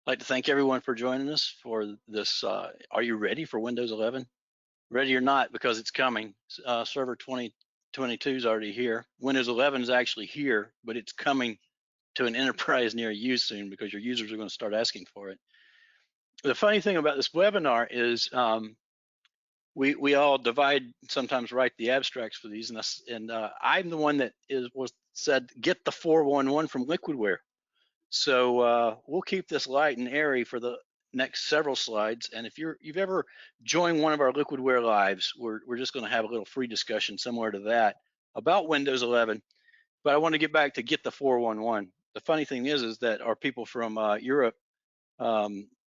I'd like to thank everyone for joining us for this. Are you ready for Windows 11? Ready or not, because it's coming. Server 2022 is already here. Windows 11 is actually here, but it's coming to an enterprise near you soon because your users are going to start asking for it. The funny thing about this webinar is we all sometimes write the abstracts for these, and I'm the one that said get the 411 from Liquidware. So we'll keep this light and airy for the next several slides. And if you've ever joined one of our Liquidware lives, we're just going to have a little free discussion similar to that about Windows 11. But I want to get back to get the 411. The funny thing is that our people from Europe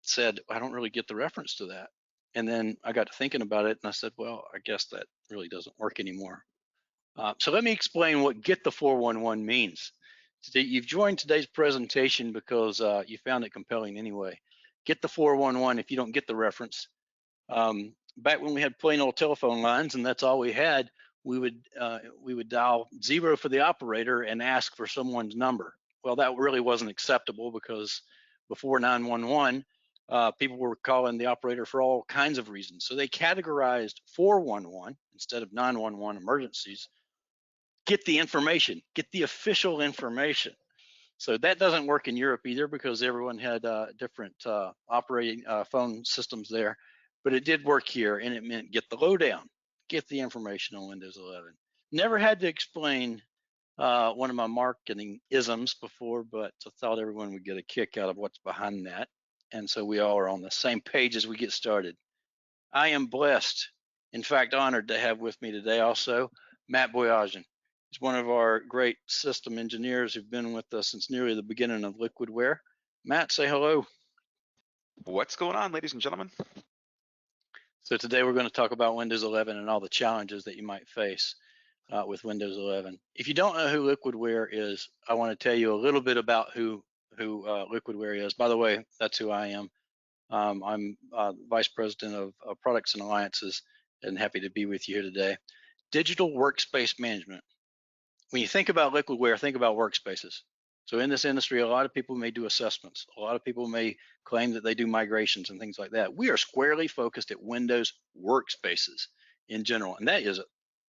said, I don't really get the reference to that. And then I got to thinking about it, and I said, well, I guess that really doesn't work anymore. So let me explain what get the 411 means. You've joined today's presentation because you found it compelling anyway. Get the 411 if you don't get the reference. Back when we had plain old telephone lines and that's all we had, we would dial 0 for the operator and ask for someone's number. Well, that really wasn't acceptable because before 911, people were calling the operator for all kinds of reasons. So they categorized 411 instead of 911 emergencies. Get the information, get the official information. So that doesn't work in Europe either because everyone had different operating phone systems there, but it did work here, and it meant get the lowdown, get the information on Windows 11. Never had to explain one of my marketing isms before, but I thought everyone would get a kick out of what's behind that. And so we all are on the same page as we get started. I am blessed, in fact, honored to have with me today also Matt Boyajian. He's one of our great system engineers who've been with us since nearly the beginning of Liquidware. Matt, say hello. What's going on, ladies and gentlemen? So today we're going to talk about Windows 11 and all the challenges that you might face with Windows 11. If you don't know who Liquidware is, I want to tell you a little bit about who Liquidware is. By the way, that's who I am. I'm Vice President of Products and Alliances, and happy to be with you here today. Digital workspace management. When you think about Liquidware, think about workspaces. So in this industry, a lot of people may do assessments. A lot of people may claim that they do migrations and things like that. We are squarely focused at Windows workspaces in general, and that is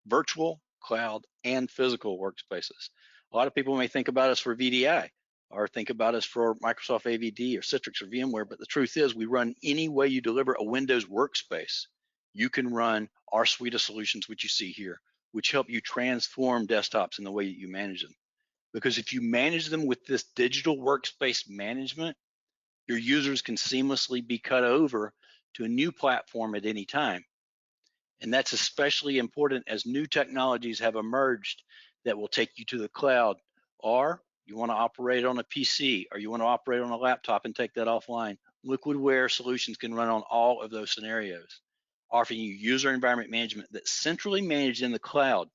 virtual, cloud, and physical workspaces. A lot of people may think about us for VDI or think about us for Microsoft AVD or Citrix or VMware, but the truth is we run any way you deliver a Windows workspace. You can run our suite of solutions, which you see here, which help you transform desktops in the way that you manage them. Because if you manage them with this digital workspace management, your users can seamlessly be cut over to a new platform at any time. And that's especially important as new technologies have emerged that will take you to the cloud, or you want to operate on a PC, or you want to operate on a laptop and take that offline. Liquidware solutions can run on all of those scenarios, offering you user environment management that's centrally managed in the cloud.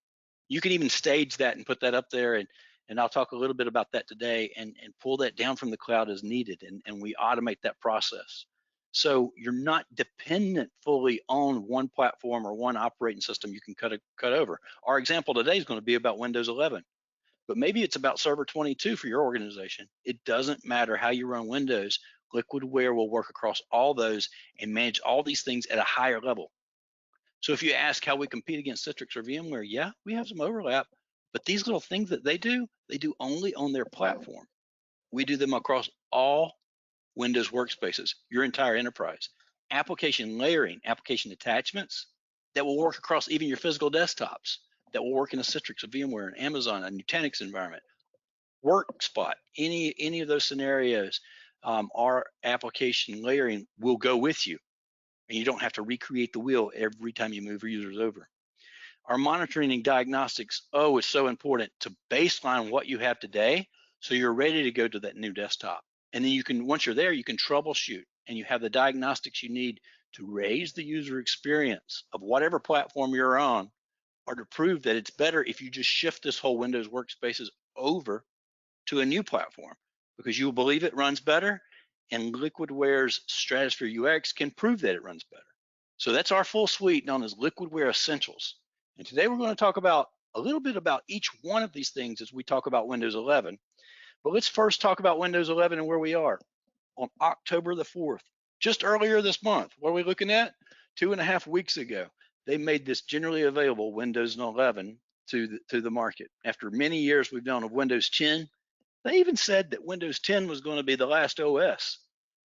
You can even stage that and put that up there, and I'll talk a little bit about that today, and pull that down from the cloud as needed, and we automate that process. So you're not dependent fully on one platform or one operating system you can cut over. Our example today is going to be about Windows 11, but maybe it's about Server 22 for your organization. It doesn't matter how you run Windows. Liquidware will work across all those and manage all these things at a higher level. So if you ask how we compete against Citrix or VMware, yeah, we have some overlap, but these little things that they do only on their platform. We do them across all Windows workspaces, your entire enterprise. Application layering, application attachments that will work across even your physical desktops, that will work in a Citrix, a VMware, an Amazon, a Nutanix environment. WorkSpot, any of those scenarios, our application layering will go with you, and you don't have to recreate the wheel every time you move your users over. Our monitoring and diagnostics, is so important to baseline what you have today so you're ready to go to that new desktop. And then you can, once you're there, you can troubleshoot, and you have the diagnostics you need to raise the user experience of whatever platform you're on, or to prove that it's better if you just shift this whole Windows workspaces over to a new platform, because you will believe it runs better, and Liquidware's Stratosphere UX can prove that it runs better. So that's our full suite known as Liquidware Essentials. And today we're going to talk about a little bit about each one of these things as we talk about Windows 11. But let's first talk about Windows 11 and where we are. on October the 4th, just earlier this month. What are we looking at? 2.5 weeks ago, they made this generally available Windows 11 to the market. After many years we've known of Windows 10, they even said that Windows 10 was going to be the last OS.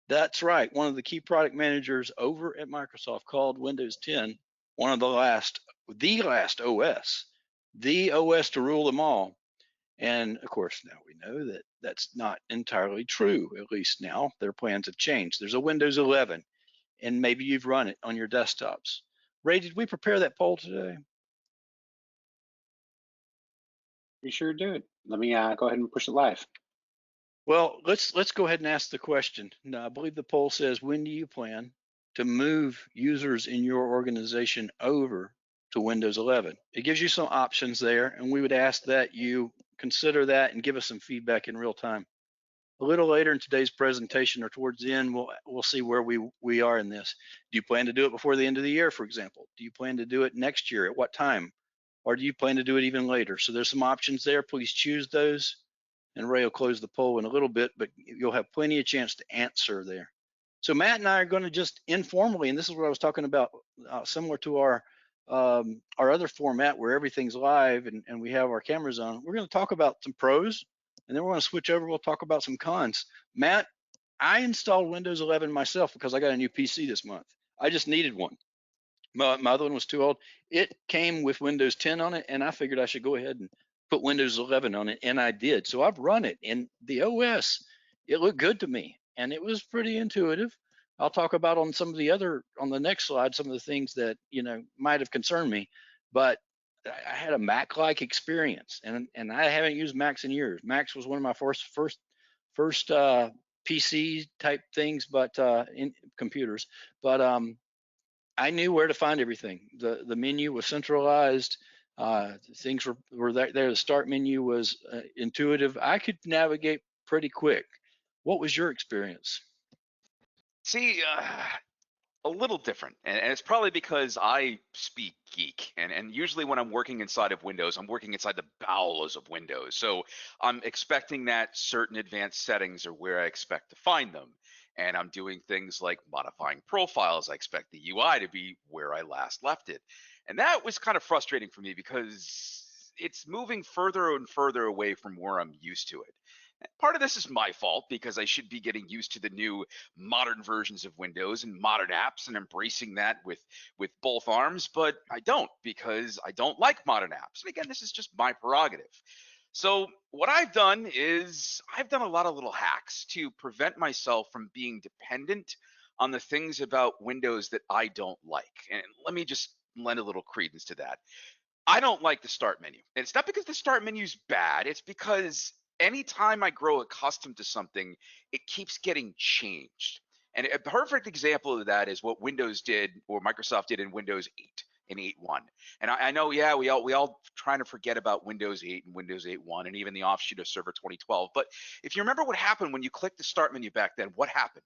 That's right. One of the key product managers over at Microsoft called Windows 10 one of the last OS, the OS to rule them all. And of course, now we know that that's not entirely true. At least now their plans have changed. There's a Windows 11, and maybe you've run it on your desktops. Ray, did we prepare that poll today? We sure did. Let me go ahead and push it live. Well, let's go ahead and ask the question. Now, I believe the poll says, when do you plan to move users in your organization over to Windows 11? It gives you some options there, and we would ask that you consider that and give us some feedback in real time. A little later in today's presentation or towards the end, we'll see where we are in this. Do you plan to do it before the end of the year, for example? Do you plan to do it next year? At what time? Or do you plan to do it even later? So there's some options there. Please choose those. And Ray will close the poll in a little bit, but you'll have plenty of chance to answer there. So Matt and I are going to just informally, and this is what I was talking about, similar to our other format where everything's live and we have our cameras on. We're going to talk about some pros, and then we're going to switch over. We'll talk about some cons. Matt, I installed Windows 11 myself because I got a new PC this month. I just needed one. My other one was too old. It came with Windows 10 on it, and I figured I should go ahead and put Windows 11 on it, and I did. So I've run it, and the OS, it looked good to me, and it was pretty intuitive. I'll talk about on the next slide, some of the things that might have concerned me, but I had a Mac-like experience, and I haven't used Macs in years. Macs was one of my first PC type things, but in computers, but I knew where to find everything. The menu was centralized. Things were there. The start menu was intuitive. I could navigate pretty quick. What was your experience? See, a little different, and it's probably because I speak geek, and usually when I'm working inside of Windows, I'm working inside the bowels of Windows. So I'm expecting that certain advanced settings are where I expect to find them. And I'm doing things like modifying profiles. I expect the UI to be where I last left it. And that was kind of frustrating for me because it's moving further and further away from where I'm used to it. Part of this is my fault because I should be getting used to the new modern versions of Windows and modern apps and embracing that with both arms, but I don't because I don't like modern apps. And again, this is just my prerogative. So what I've done is I've done a lot of little hacks to prevent myself from being dependent on the things about Windows that I don't like. And let me just lend a little credence to that. I don't like the start menu. And it's not because the start menu is bad. It's because anytime I grow accustomed to something, it keeps getting changed. And a perfect example of that is what Windows did or Microsoft did in Windows 8 and 8.1. And I know, yeah, we all trying to forget about Windows 8 and Windows 8.1 and even the offshoot of Server 2012. But if you remember what happened when you clicked the start menu back then, what happened?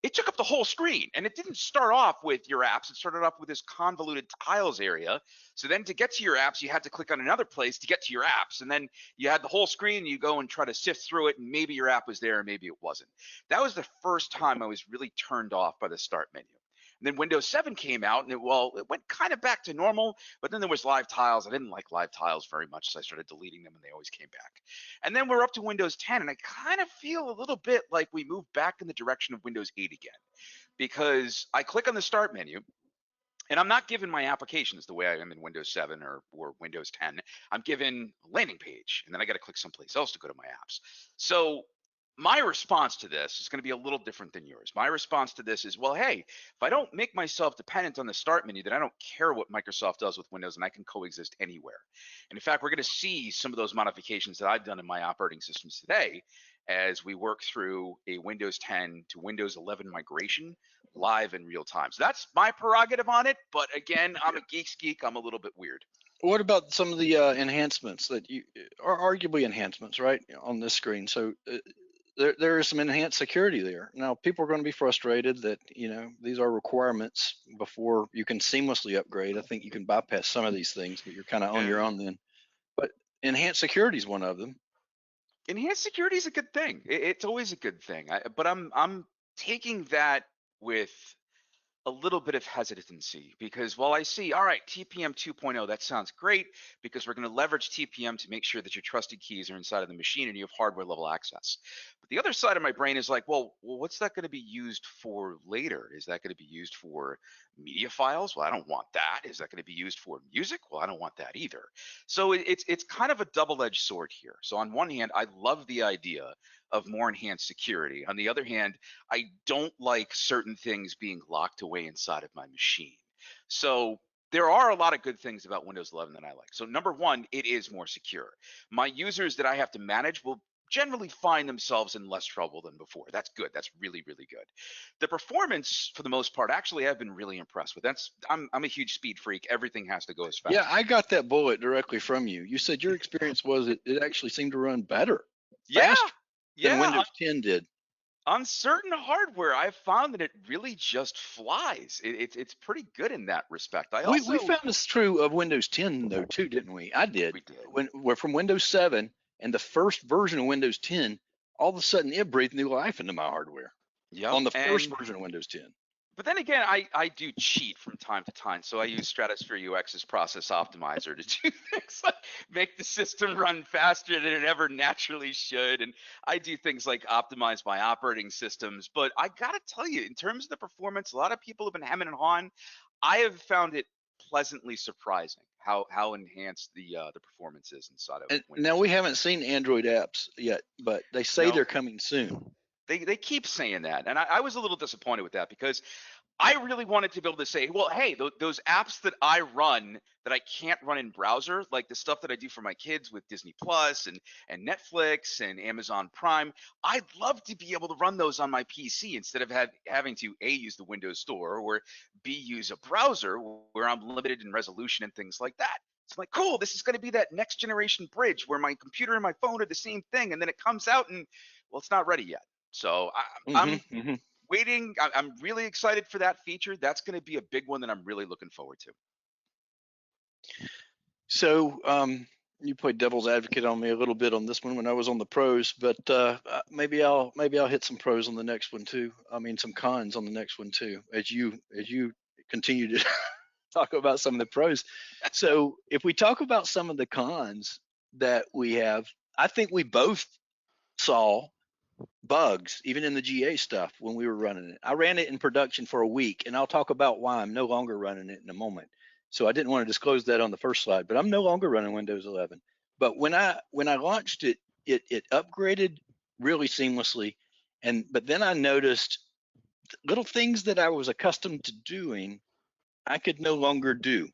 It took up the whole screen, and it didn't start off with your apps. It started off with this convoluted tiles area. So then to get to your apps, you had to click on another place to get to your apps. And then you had the whole screen, and you go and try to sift through it, and maybe your app was there, and maybe it wasn't. That was the first time I was really turned off by the start menu. And then Windows 7 came out, and it went kind of back to normal, but then there was live tiles. I didn't like live tiles very much, so I started deleting them, and they always came back. And then we're up to Windows 10, and I kind of feel a little bit like we moved back in the direction of Windows 8 again, because I click on the start menu, and I'm not given my applications the way I am in Windows 7 or Windows 10. I'm given a landing page, and then I got to click someplace else to go to my apps. So my response to this is going to be a little different than yours. My response to this is, well, hey, if I don't make myself dependent on the start menu, then I don't care what Microsoft does with Windows, and I can coexist anywhere. And in fact, we're going to see some of those modifications that I've done in my operating systems today as we work through a Windows 10 to Windows 11 migration live in real time. So that's my prerogative on it. But again, I'm a geek's geek. I'm a little bit weird. What about some of the enhancements that are arguably enhancements, right, on this screen? So there is some enhanced security there. Now, people are going to be frustrated that these are requirements before you can seamlessly upgrade. I think you can bypass some of these things, but you're kind of on your own then. But enhanced security is one of them. Enhanced security is a good thing. It's always a good thing. But I'm taking that with a little bit of hesitancy, because while I see, all right, TPM 2.0, that sounds great because we're going to leverage TPM to make sure that your trusted keys are inside of the machine and you have hardware level access. But the other side of my brain is like, well, what's that going to be used for later? Is that going to be used for media files? Well, I don't want that. Is that going to be used for music? Well, I don't want that either. So it's kind of a double-edged sword here. So on one hand, I love the idea of more enhanced security. On the other hand, I don't like certain things being locked away inside of my machine. So there are a lot of good things about Windows 11 that I like. So number one, it is more secure. My users that I have to manage will generally find themselves in less trouble than before. That's good. That's really, really good. The performance, for the most part, actually, I've been really impressed with. I'm a huge speed freak. Everything has to go as fast. Yeah, I got that bullet directly from you. You said your experience was it actually seemed to run better, faster than Yeah. Windows 10 did. On certain hardware, I've found that it really just flies. It's pretty good in that respect. We found this true of Windows 10 though too, didn't we? I did. We did. When we're from Windows 7 and the first version of Windows 10, all of a sudden it breathed new life into my hardware Yep. on the first And version of Windows 10. but then again, I do cheat from time to time. So I use Stratosphere UX's process optimizer to do things like make the system run faster than it ever naturally should. And I do things like optimize my operating systems. But I gotta tell you, in terms of the performance, a lot of people have been hemming and hawing. I have found it pleasantly surprising how enhanced the performance is inside of And Windows. now we haven't seen Android apps yet, but they say No. they're coming soon. They keep saying that, and I was a little disappointed with that because I really wanted to be able to say, well, hey, those apps that I run that I can't run in browser, like the stuff that I do for my kids with Disney Plus and Netflix and Amazon Prime, I'd love to be able to run those on my PC instead of having to A, use the Windows Store, or B, use a browser where I'm limited in resolution and things like that. So I'm like, cool, this is going to be that next generation bridge where my computer and my phone are the same thing, and then it comes out and, well, it's not ready yet. So I'm waiting. I'm really excited for that feature. That's going to be a big one that I'm really looking forward to. So you played devil's advocate on me a little bit on this one when I was on the pros, but maybe I'll hit some pros on the next one too. I mean, some cons on the next one too, as you continue to talk about some of the pros. So if we talk about some of the cons that we have, I think we both saw bugs even in the GA stuff when we were running it. I ran it in production for a week, and I'll talk about why I'm no longer running it in a moment. So I didn't want to disclose that on the first slide, but I'm no longer running Windows 11. But when I launched it, it upgraded really seamlessly, but then I noticed little things that I was accustomed to doing I could no longer do.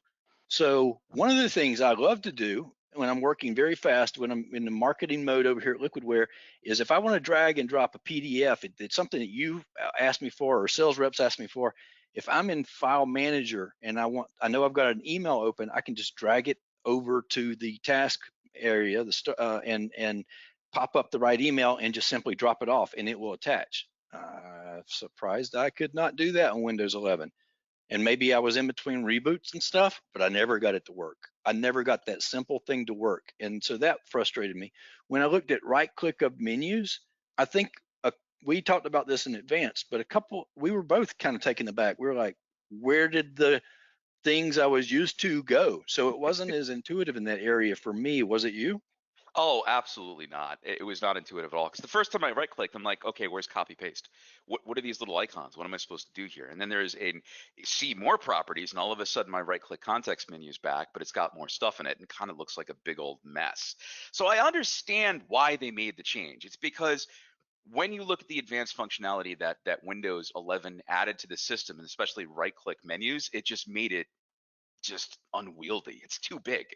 So one of the things I love to do when I'm working very fast, when I'm in the marketing mode over here at Liquidware, is if I want to drag and drop a PDF, it's something that you asked me for or sales reps asked me for. If I'm in File Manager and I know I've got an email open, I can just drag it over to the task area, and pop up the right email and just simply drop it off, and it will attach. Surprised I could not do that on Windows 11. And maybe I was in between reboots and stuff, but I never got it to work. I never got that simple thing to work. And so that frustrated me. When I looked at right click of menus, I think we talked about this in advance, but we were both kind of taken aback. We were like, where did the things I was used to go? So it wasn't as intuitive in that area for me. Was it you? Oh, absolutely not. It was not intuitive at all. Because the first time I right clicked, I'm like, okay, where's copy paste? What are these little icons? What am I supposed to do here? And then there's see more properties, and all of a sudden my right click context menu is back, but it's got more stuff in it and kind of looks like a big old mess. So I understand why they made the change. It's because when you look at the advanced functionality that Windows 11 added to the system, and especially right click menus, it just made it just unwieldy. It's too big.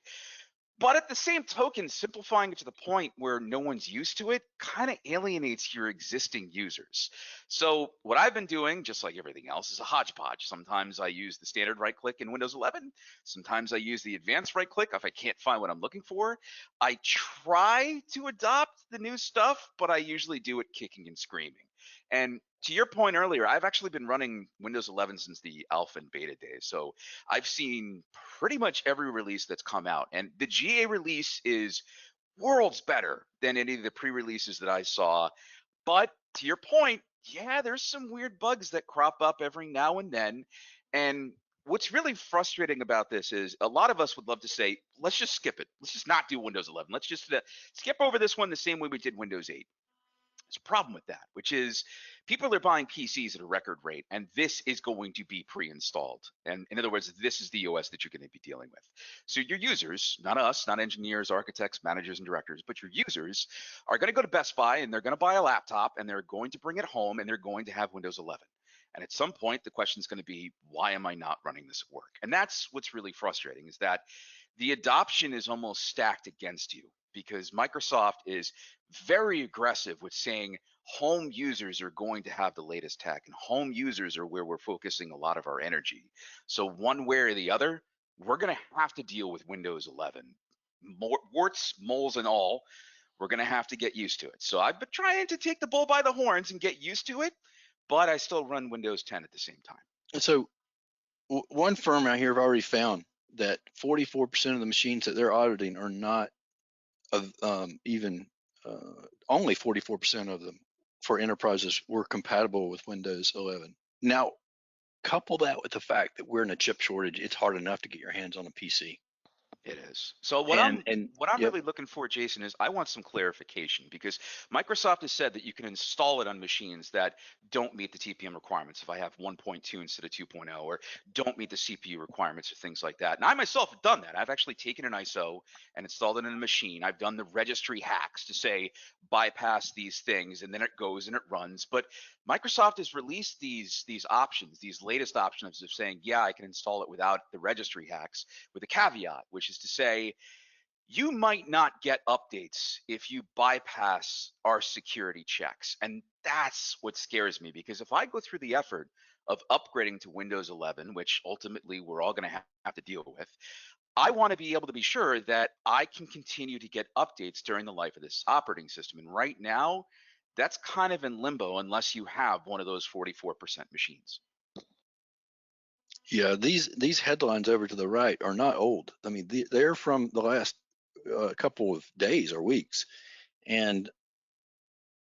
But at the same token, simplifying it to the point where no one's used to it kind of alienates your existing users. So what I've been doing, just like everything else, is a hodgepodge. Sometimes I use the standard right click in Windows 11. Sometimes I use the advanced right click if I can't find what I'm looking for. I try to adopt the new stuff, but I usually do it kicking and screaming. And to your point earlier, I've actually been running Windows 11 since the alpha and beta days. So I've seen pretty much every release that's come out. And the GA release is worlds better than any of the pre-releases that I saw. But to your point, Yeah, there's some weird bugs that crop up every now and then. And what's really frustrating about this is a lot of us would love to say, let's just skip it. Let's just not do Windows 11. Let's just skip over this one the same way we did Windows 8. There's a problem with that, which is people are buying PCs at a record rate, and this is going to be pre-installed. And in other words, this is the OS that you're going to be dealing with. So your users, not us, not engineers, architects, managers, and directors, but your users are going to go to Best Buy and they're going to buy a laptop and they're going to bring it home and they're going to have Windows 11. And at some point, the question is going to be, why am I not running this at work? And that's what's really frustrating, is that the adoption is almost stacked against you, because Microsoft is very aggressive with saying home users are going to have the latest tech, and home users are where we're focusing a lot of our energy. So one way or the other, we're going to have to deal with Windows 11. Warts, moles, and all, we're going to have to get used to it. So I've been trying to take the bull by the horns and get used to it, but I still run Windows 10 at the same time. And so one firm out here have already found that 44% of the machines that they're auditing are not of even only 44% of them for enterprises were compatible with Windows 11. Now, couple that with the fact that we're in a chip shortage, it's hard enough to get your hands on a PC. It is. So what And I'm yep. really looking for, Jason, is I want some clarification, because Microsoft has said that you can install it on machines that don't meet the TPM requirements. If I have 1.2 instead of 2.0, or don't meet the CPU requirements or things like that. And I myself have done that. I've actually taken an ISO and installed it in a machine. I've done the registry hacks to say bypass these things, and then it goes and it runs. But Microsoft has released these options, these latest options of saying, yeah, I can install it without the registry hacks, with a caveat, which is to say, you might not get updates if you bypass our security checks. And that's what scares me, because if I go through the effort of upgrading to Windows 11, which ultimately we're all going to have to deal with, I want to be able to be sure that I can continue to get updates during the life of this operating system. And right now, that's kind of in limbo unless you have one of those 44% machines. Yeah, these headlines over to the right are not old. I mean, they're from the last couple of days or weeks, and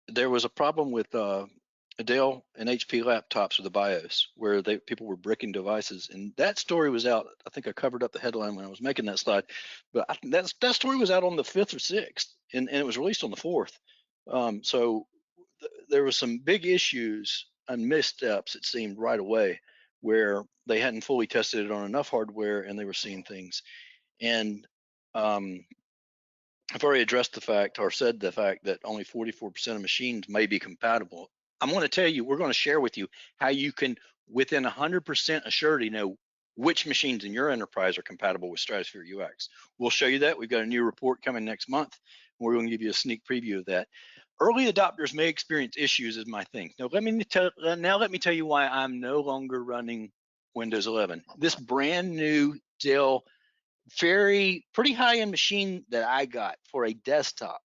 there was a problem with Dell and HP laptops with the BIOS, where people were bricking devices, and that story was out. I think I covered up the headline when I was making that slide, but I think that story was out on the 5th or 6th, and it was released on the 4th. So there was some big issues and missteps, it seemed, right away, where they hadn't fully tested it on enough hardware and they were seeing things. And I've already addressed the fact, or said the fact, that only 44% of machines may be compatible. I'm going to tell you, we're going to share with you how you can, within 100% assurity, know which machines in your enterprise are compatible with Stratosphere UX. We'll show you that. We've got a new report coming next month. We're going to give you a sneak preview of that. Early adopters may experience issues, is my thing. Now let me tell you why I'm no longer running Windows 11. This brand new Dell, pretty high-end machine that I got for a desktop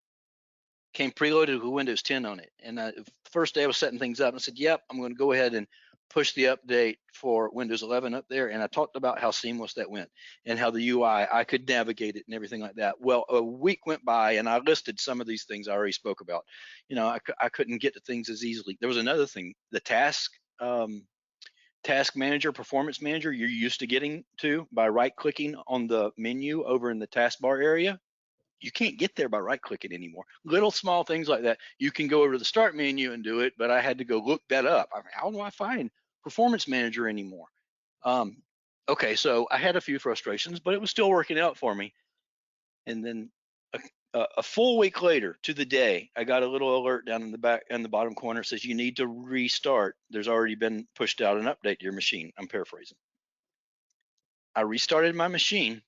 came preloaded with Windows 10 on it. And the first day I was setting things up, I said, yep, I'm going to go ahead and push the update for Windows 11 up there. And I talked about how seamless that went and how the UI, I could navigate it and everything like that. Well, a week went by and I listed some of these things I already spoke about. You know, I couldn't get to things as easily. There was another thing, the task manager, performance manager, you're used to getting to by right-clicking on the menu over in the taskbar area. You can't get there by right-clicking anymore. Little small things like that. You can go over to the start menu and do it, but I had to go look that up. I mean, how do I find performance manager anymore? Okay, so I had a few frustrations, but it was still working out for me. And then a full week later, to the day, I got a little alert down in the back in the bottom corner. It says you need to restart. There's already been pushed out an update to your machine. I'm paraphrasing. I restarted my machine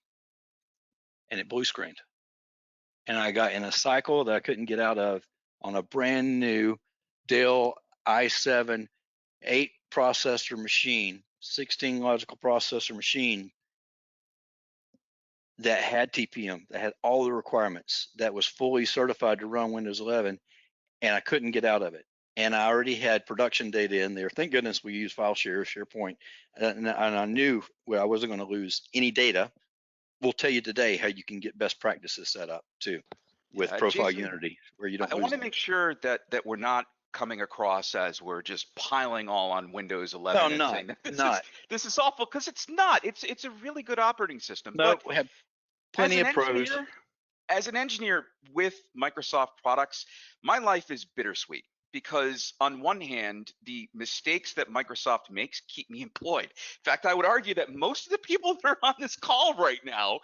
and it blue screened. And I got in a cycle that I couldn't get out of on a brand new Dell i7 8 processor machine, 16 logical processor machine that had TPM, that had all the requirements, that was fully certified to run Windows 11, and I couldn't get out of it. And I already had production data in there. Thank goodness we use file share, SharePoint, and I knew I wasn't going to lose any data. We'll tell you today how you can get best practices set up too with Profile Jason, Unity, where you don't I lose want to them. make sure that we're not coming across as we're just piling all on Windows 11 No, and not, saying that not. this is awful, because it's not. It's a really good operating system. No, But we have as plenty an of pros. engineer, as an engineer with Microsoft products, my life is bittersweet, because on one hand, the mistakes that Microsoft makes keep me employed. In fact, I would argue that most of the people that are on this call right now,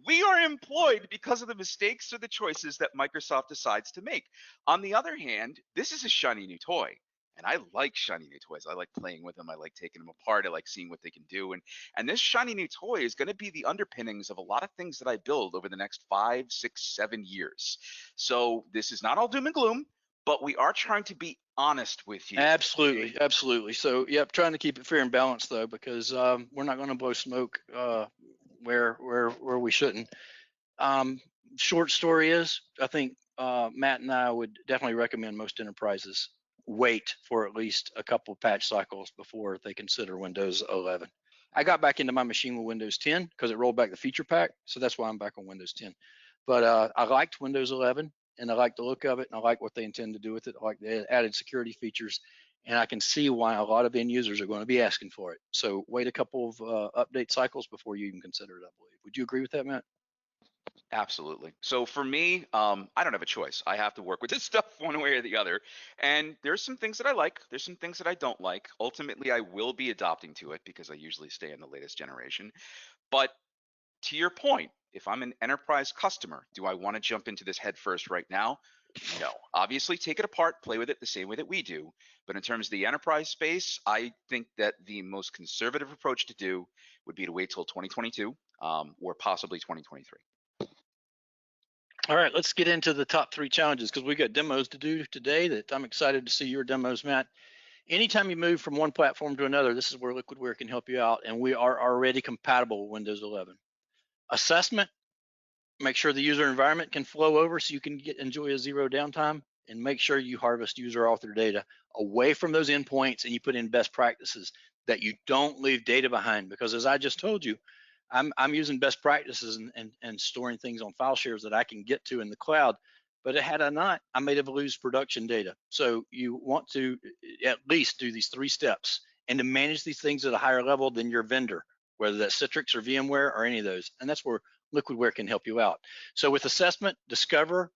we are employed because of the mistakes or the choices that Microsoft decides to make. On the other hand, this is a shiny new toy. And I like shiny new toys. I like playing with them. I like taking them apart. I like seeing what they can do. And this shiny new toy is going to be the underpinnings of a lot of things that I build over the next 5, 6, 7 years. So this is not all doom and gloom, but we are trying to be honest with you. Absolutely, Okay? absolutely. So, yep, trying to keep it fair and balanced though, because we're not going to blow smoke where we shouldn't. Short story is, I think Matt and I would definitely recommend most enterprises wait for at least a couple of patch cycles before they consider Windows 11. I got back into my machine with Windows 10 because it rolled back the feature pack, so that's why I'm back on Windows 10. But I liked Windows 11, and I like the look of it, and I like what they intend to do with it. I like the added security features, and I can see why a lot of end users are going to be asking for it. So wait a couple of update cycles before you even consider it, I believe. Would you agree with that, Matt? Absolutely. So for me, I don't have a choice. I have to work with this stuff one way or the other. And there's some things that I like. There's some things that I don't like. Ultimately, I will be adopting to it because I usually stay in the latest generation. But to your point, if I'm an enterprise customer, do I want to jump into this head first right now? No. Obviously, take it apart, play with it the same way that we do. But in terms of the enterprise space, I think that the most conservative approach to do would be to wait till 2022 or possibly 2023. All right, let's get into the top 3 challenges because we got demos to do today that I'm excited to see your demos, Matt. Anytime you move from one platform to another, this is where Liquidware can help you out, and we are already compatible with Windows 11. Assessment, make sure the user environment can flow over so you can enjoy a zero downtime, and make sure you harvest user author data away from those endpoints and you put in best practices that you don't leave data behind, because as I just told you, I'm using best practices and storing things on file shares that I can get to in the cloud. But had I not, I may have lose production data. So you want to at least do these 3 steps and to manage these things at a higher level than your vendor, whether that's Citrix or VMware or any of those. And that's where Liquidware can help you out. So with assessment, discover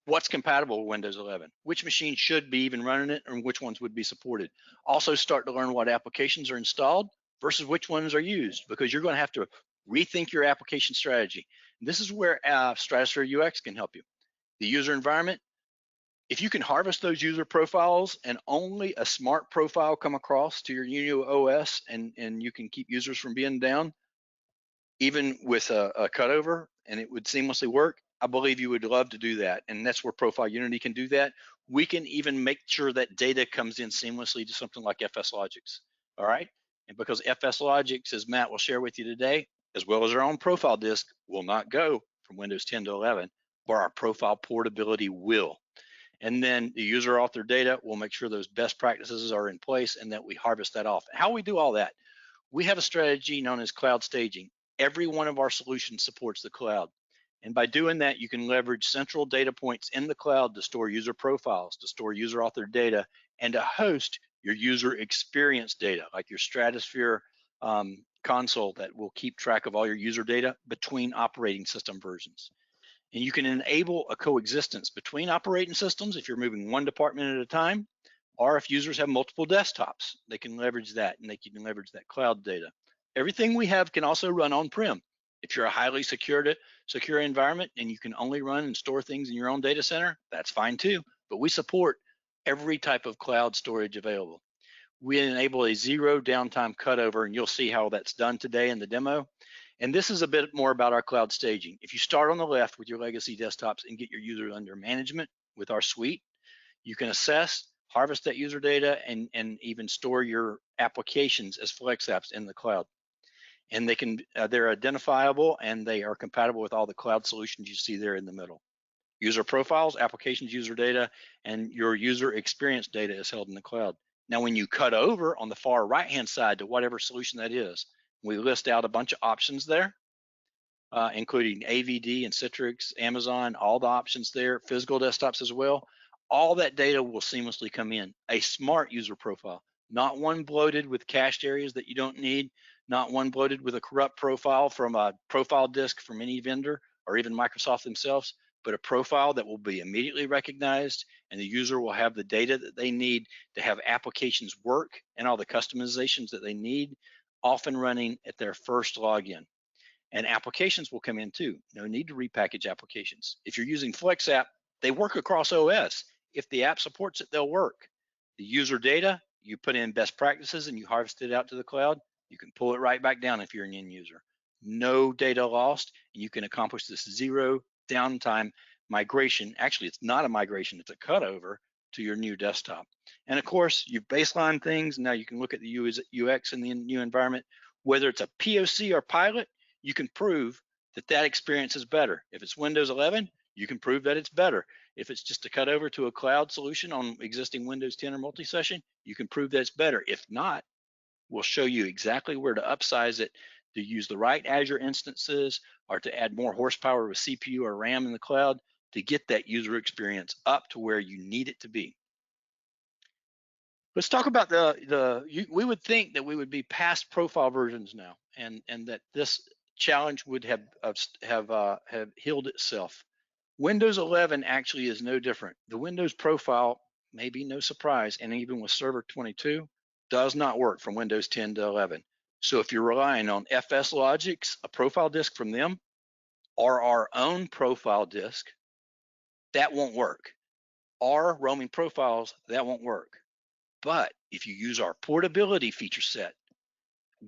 what's compatible with Windows 11, which machines should be even running it, and which ones would be supported. Also start to learn what applications are installed versus which ones are used, because you're going to have to rethink your application strategy. And this is where Stratosphere UX can help you. The user environment, if you can harvest those user profiles and only a smart profile come across to your new OS, and you can keep users from being down, even with a cutover, and it would seamlessly work, I believe you would love to do that. And that's where Profile Unity can do that. We can even make sure that data comes in seamlessly to something like FS Logics. All right. And because FS Logics, as Matt will share with you today, as well as our own profile disk, will not go from Windows 10 to 11, but our profile portability will. And then the user author data, we'll make sure those best practices are in place and that we harvest that off. How we do all that? We have a strategy known as cloud staging. Every one of our solutions supports the cloud. And by doing that, you can leverage central data points in the cloud to store user profiles, to store user authored data, and to host your user experience data, like your Stratosphere console that will keep track of all your user data between operating system versions. And you can enable a coexistence between operating systems if you're moving one department at a time, or if users have multiple desktops, they can leverage that, and they can leverage that cloud data. Everything we have can also run on-prem. If you're a highly secure environment and you can only run and store things in your own data center, that's fine too. But we support every type of cloud storage available. We enable a zero downtime cutover, and you'll see how that's done today in the demo. And this is a bit more about our cloud staging. If you start on the left with your legacy desktops and get your users under management with our suite, you can assess, harvest that user data, and even store your applications as Flex apps in the cloud. And they're identifiable, and they are compatible with all the cloud solutions you see there in the middle. User profiles, applications, user data, and your user experience data is held in the cloud. Now, when you cut over on the far right-hand side to whatever solution that is, we list out a bunch of options there, including AVD and Citrix, Amazon, all the options there, physical desktops as well. all that data will seamlessly come in. A smart user profile, not one bloated with cached areas that you don't need, not one bloated with a corrupt profile from a profile disk from any vendor or even Microsoft themselves, but a profile that will be immediately recognized, and the user will have the data that they need to have applications work and all the customizations that they need, often running at their first login. And applications will come in too. No need to repackage applications. If you're using Flex app, they work across OS. If the app supports it, they'll work. The user data, you put in best practices and you harvest it out to the cloud, you can pull it right back down if you're an end user. No data lost, and you can accomplish this zero downtime migration. Actually, it's not a migration, it's a cutover to your new desktop. And of course, you've baseline things. Now you can look at the UX in the new environment. Whether it's a POC or pilot, you can prove that that experience is better. If it's Windows 11, you can prove that it's better. If it's just a cut over to a cloud solution on existing Windows 10 or multi-session, you can prove that it's better. If not, we'll show you exactly where to upsize it, to use the right Azure instances, or to add more horsepower with CPU or RAM in the cloud to get that user experience up to where you need it to be. Let's talk about we would think that we would be past profile versions now, and that this challenge would have healed itself. Windows 11 actually is no different. The Windows profile, maybe no surprise, and even with Server 22, does not work from Windows 10 to 11. So if you're relying on FS Logics, a profile disk from them, or our own profile disk, that won't work. Our roaming profiles, that won't work. But if you use our portability feature set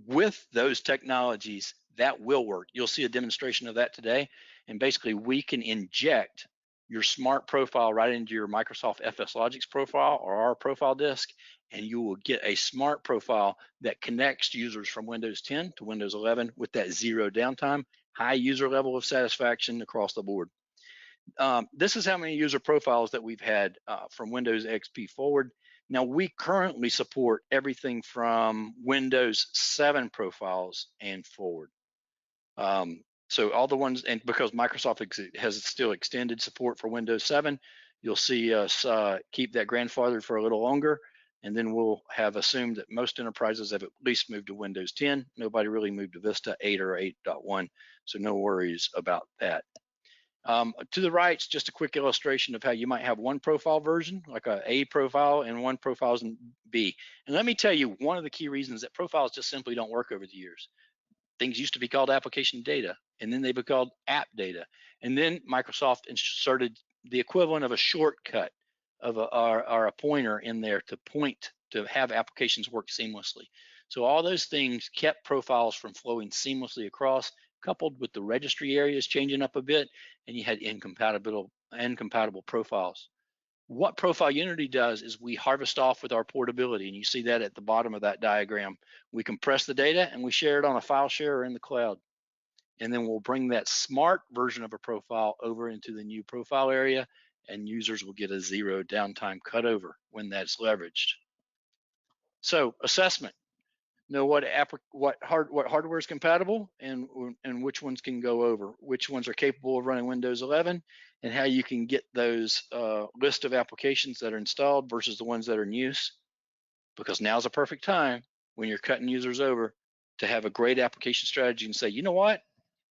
with those technologies, that will work. You'll see a demonstration of that today. And basically, we can inject your smart profile right into your Microsoft FS Logics profile or our profile disk, and you will get a smart profile that connects users from Windows 10 to Windows 11 with that zero downtime, high user level of satisfaction across the board. This is how many user profiles that we've had from Windows XP forward. Now, we currently support everything from Windows 7 profiles and forward. So all the ones, and because Microsoft has still extended support for Windows 7, you'll see us keep that grandfathered for a little longer, and then we'll have assumed that most enterprises have at least moved to Windows 10. Nobody really moved to Vista 8 or 8.1, so no worries about that. To the right, it's just a quick illustration of how you might have one profile version, like A profile, and one profile in B. And let me tell you, one of the key reasons that profiles just simply don't work over the years. Things used to be called application data, and then they were called app data. And then Microsoft inserted the equivalent of a shortcut of a pointer in there to point to have applications work seamlessly. So all those things kept profiles from flowing seamlessly across, coupled with the registry areas changing up a bit, and you had incompatible profiles. What Profile Unity does is we harvest off with our portability, and you see that at the bottom of that diagram. We compress the data and we share it on a file share or in the cloud. And then we'll bring that smart version of a profile over into the new profile area, and users will get a zero downtime cutover when that's leveraged. So assessment. Know what hardware is compatible and which ones can go over, which ones are capable of running Windows 11, and how you can get those list of applications that are installed versus the ones that are in use, because now's a perfect time when you're cutting users over to have a great application strategy and say, you know what,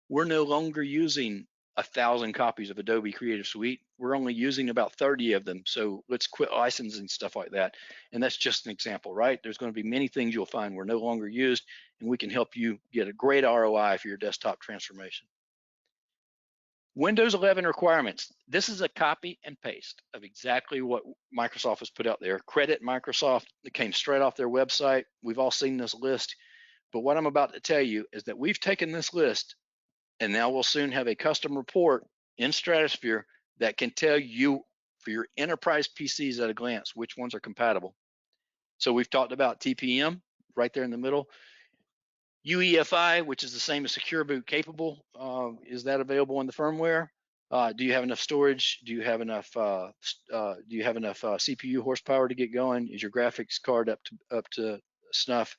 we're no longer using 1,000 copies of Adobe Creative Suite. We're only using about 30 of them. So let's quit licensing stuff like that. And that's just an example, right? There's going to be many things you'll find were no longer used, and we can help you get a great ROI for your desktop transformation. Windows 11 requirements. This is a copy and paste of exactly what Microsoft has put out there. Credit Microsoft. It came straight off their website. We've all seen this list. But what I'm about to tell you is that we've taken this list, and now we'll soon have a custom report in Stratosphere that can tell you for your enterprise PCs at a glance which ones are compatible. So we've talked about TPM right there in the middle. UEFI, which is the same as Secure Boot capable, is that available in the firmware? Do you have enough storage? Do you have enough CPU horsepower to get going? Is your graphics card up to snuff?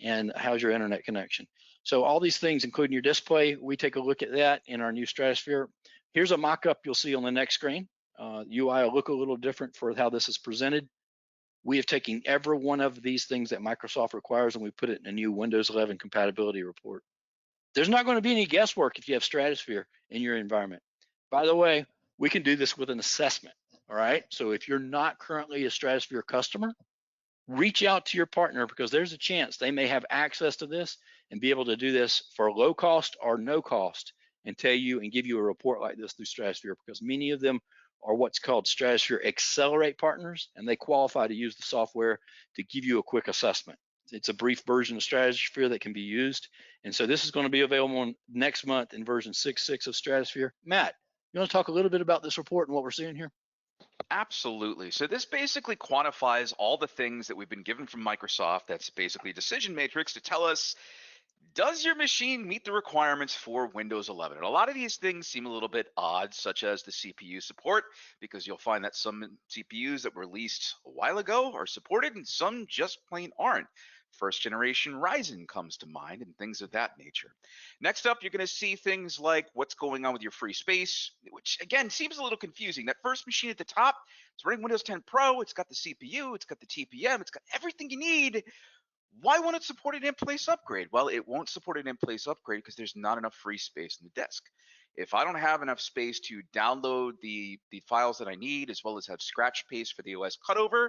And how's your internet connection? So all these things, including your display, we take a look at that in our new Stratosphere. Here's a mock-up you'll see on the next screen UI will look a little different for how this is presented. We have taken every one of these things that Microsoft requires and we put it in a new Windows 11 compatibility report. There's not going to be any guesswork if you have Stratosphere in your environment. By the way, we can do this with an assessment. All right. So if you're not currently a Stratosphere customer, reach out to your partner because there's a chance they may have access to this and be able to do this for low cost or no cost and tell you and give you a report like this through Stratosphere, because many of them are what's called Stratosphere Accelerate partners, and they qualify to use the software to give you a quick assessment. It's a brief version of Stratosphere that can be used. And so this is going to be available next month in version 6.6 of Stratosphere. Matt, you want to talk a little bit about this report and what we're seeing here? Absolutely. So this basically quantifies all the things that we've been given from Microsoft. That's basically a decision matrix to tell us, does your machine meet the requirements for Windows 11? And a lot of these things seem a little bit odd, such as the CPU support, because you'll find that some CPUs that were released a while ago are supported and some just plain aren't. First generation Ryzen comes to mind and things of that nature. Next up, you're going to see things like what's going on with your free space, which again seems a little confusing. That first machine at the top, it's running Windows 10 Pro, it's got the CPU, it's got the TPM, it's got everything you need. Why won't it support an in-place upgrade? Well, it won't support an in-place upgrade because there's not enough free space in the disk. If I don't have enough space to download the files that I need, as well as have scratch paste for the OS cutover,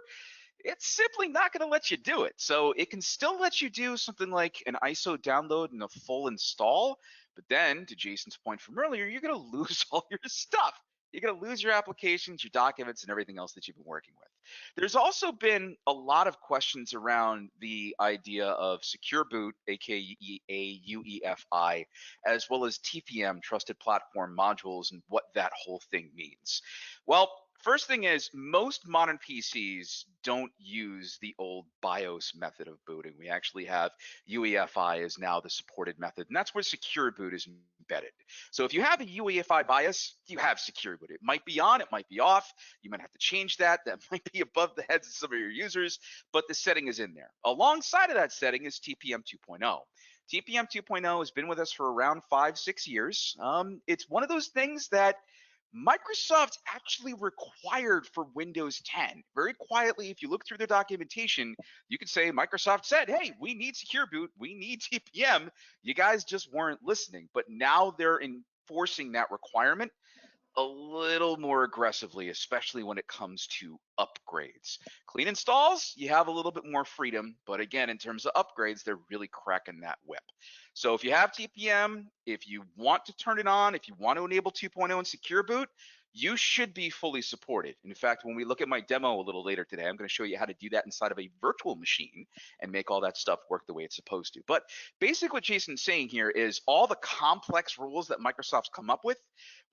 it's simply not going to let you do it. So it can still let you do something like an ISO download and a full install, but then to Jason's point from earlier, you're going to lose all your stuff. You're going to lose your applications, your documents, and everything else that you've been working with. There's also been a lot of questions around the idea of secure boot, aka UEFI, as well as TPM, trusted platform modules, and what that whole thing means. Well, first thing is, most modern PCs don't use the old BIOS method of booting. We actually have UEFI is now the supported method, and that's where secure boot is embedded. So if you have a UEFI BIOS, you have secure boot. It might be on, it might be off. You might have to change that. That might be above the heads of some of your users, but the setting is in there. Alongside of that setting is TPM 2.0. TPM 2.0 has been with us for around 5-6 years. It's one of those things that Microsoft actually required for Windows 10. Very quietly, if you look through their documentation, you could say Microsoft said, hey, we need secure boot, we need TPM. You guys just weren't listening. But now they're enforcing that requirement a little more aggressively, especially when it comes to upgrades. Clean installs, you have a little bit more freedom, but again, in terms of upgrades, they're really cracking that whip. So if you have TPM, if you want to turn it on, if you want to enable 2.0 and secure boot, you should be fully supported. In fact, when we look at my demo a little later today, I'm going to show you how to do that inside of a virtual machine and make all that stuff work the way it's supposed to. But basically what Jason's saying here is all the complex rules that Microsoft's come up with,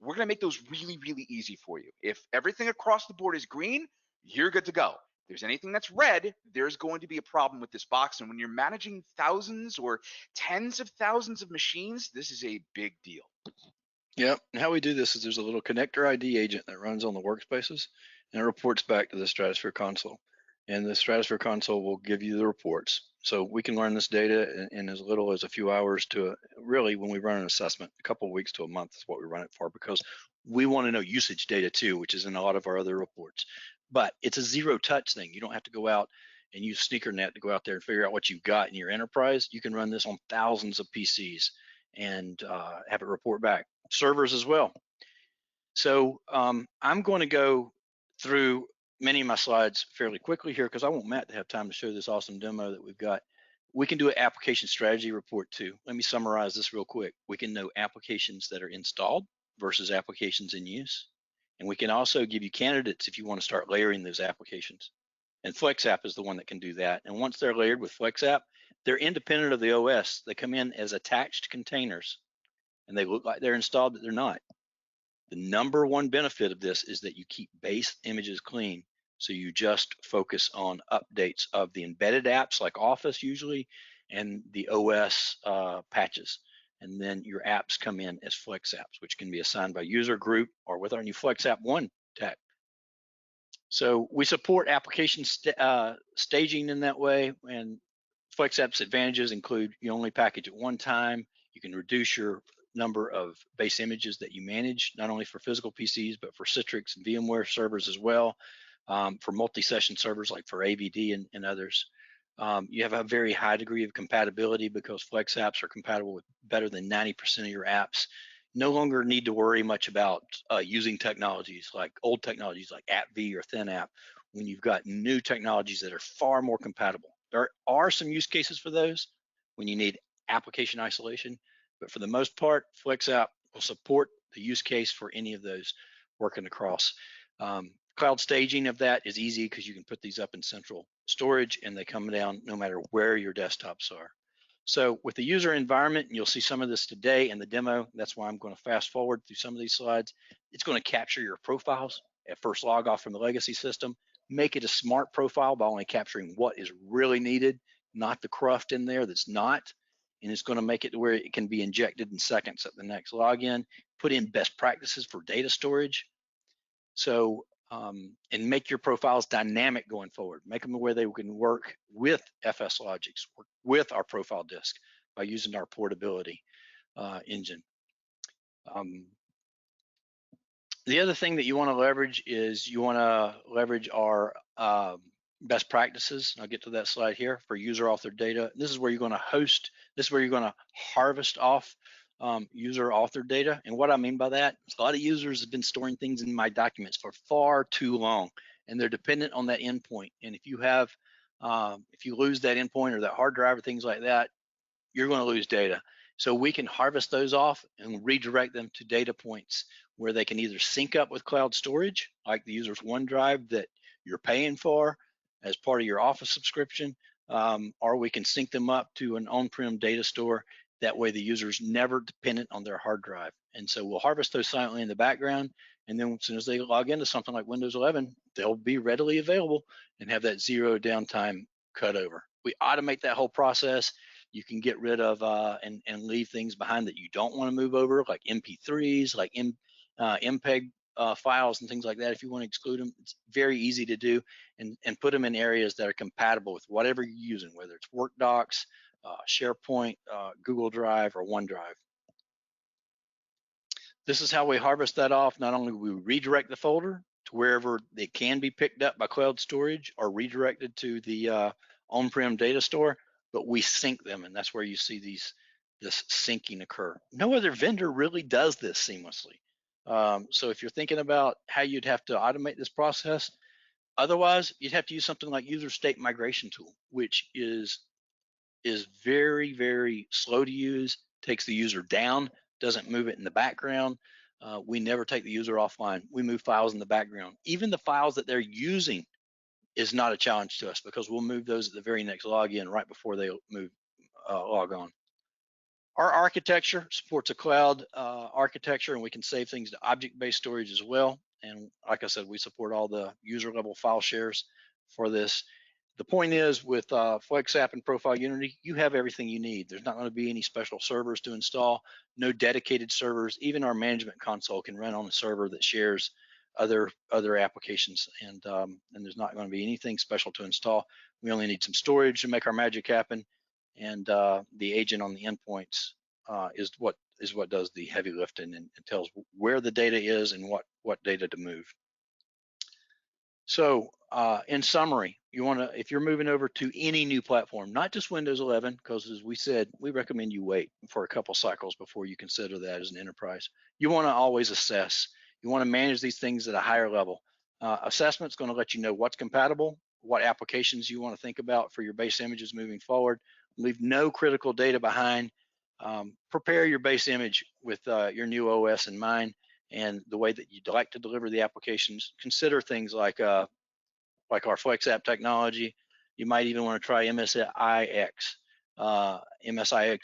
we're going to make those really, really easy for you. If everything across the board is green, you're good to go. If there's anything that's red, there's going to be a problem with this box. And when you're managing thousands or tens of thousands of machines, this is a big deal. Yep. And how we do this is there's a little connector ID agent that runs on the workspaces and it reports back to the Stratosphere console. And the Stratosphere console will give you the reports. So we can learn this data in as little as a few hours to really, when we run an assessment, a couple of weeks to a month is what we run it for, because we want to know usage data too, which is in a lot of our other reports. But it's a zero touch thing. You don't have to go out and use SneakerNet to go out there and figure out what you've got in your enterprise. You can run this on thousands of PCs and have it report back. Servers as well. So I'm going to go through many of my slides fairly quickly here because I want Matt to have time to show this awesome demo that we've got. We can do an application strategy report too. Let me summarize this real quick. We can know applications that are installed versus applications in use. And we can also give you candidates if you want to start layering those applications. And FlexApp is the one that can do that. And once they're layered with FlexApp, they're independent of the OS. They come in as attached containers and they look like they're installed, but they're not. The number one benefit of this is that you keep base images clean. So you just focus on updates of the embedded apps like Office usually and the OS patches. And then your apps come in as Flex apps, which can be assigned by user group or with our new Flex App 1 tag. So we support application staging in that way, and Flex App's advantages include you only package at one time, you can reduce your number of base images that you manage, not only for physical PCs, but for Citrix and VMware servers as well, for multi-session servers like for AVD and others. You have a very high degree of compatibility because Flex apps are compatible with better than 90% of your apps. No longer need to worry much about using technologies like old technologies like AppV or ThinApp when you've got new technologies that are far more compatible. There are some use cases for those when you need application isolation, but for the most part, Flex app will support the use case for any of those working across. Cloud staging of that is easy because you can put these up in central storage and they come down no matter where your desktops are. So with the user environment, and you'll see some of this today in the demo, that's why I'm going to fast forward through some of these slides. It's going to capture your profiles at first log off from the legacy system, make it a smart profile by only capturing what is really needed, not the cruft in there that's not, and it's going to make it to where it can be injected in seconds at the next login, put in best practices for data storage. So, and make your profiles dynamic going forward. Make them where they can work with FS Logics, work with our profile disk by using our portability engine. The other thing that you want to leverage is you want to leverage our best practices. I'll get to that slide here for user authored data. This is where you're going to host, this is where you're going to harvest off user authored data. And what I mean by that is a lot of users have been storing things in my documents for far too long, and they're dependent on that endpoint. And if you have, if you lose that endpoint or that hard drive or things like that, you're going to lose data. So we can harvest those off and redirect them to data points where they can either sync up with cloud storage, like the user's OneDrive that you're paying for as part of your Office subscription, or we can sync them up to an on-prem data store. That way the user's never dependent on their hard drive. And so we'll harvest those silently in the background, and then as soon as they log into something like Windows 11, they'll be readily available and have that zero downtime cutover. We automate that whole process. You can get rid of and leave things behind that you don't want to move over, like MP3s, like MPEG files and things like that. If you want to exclude them, it's very easy to do, and put them in areas that are compatible with whatever you're using, whether it's Work Docs, SharePoint, Google Drive, or OneDrive. This is how we harvest that off. Not only do we redirect the folder to wherever they can be picked up by cloud storage or redirected to the on-prem data store, but we sync them, and that's where you see this syncing occur. No other vendor really does this seamlessly. So if you're thinking about how you'd have to automate this process, otherwise you'd have to use something like user state migration tool, which is very, very slow to use, takes the user down, doesn't move it in the background. We never take the user offline. We move files in the background. Even the files that they're using is not a challenge to us because we'll move those at the very next login right before they move log on. Our architecture supports a cloud architecture, and we can save things to object-based storage as well. And like I said, we support all the user-level file shares for this. The point is, with Flex App and Profile Unity, you have everything you need. There's not going to be any special servers to install, no dedicated servers. Even our management console can run on a server that shares other applications, and there's not going to be anything special to install. We only need some storage to make our magic happen, and the agent on the endpoints is what does the heavy lifting and tells where the data is and what data to move. So in summary, you want to, if you're moving over to any new platform, not just Windows 11, because as we said, we recommend you wait for a couple cycles before you consider that as an enterprise. You want to always assess. You want to manage these things at a higher level. Assessment is going to let you know what's compatible, what applications you want to think about for your base images moving forward. Leave no critical data behind. Prepare your base image with your new OS in mind and the way that you'd like to deliver the applications. Consider things like our Flex App technology. You might even want to try MSIX. MSIX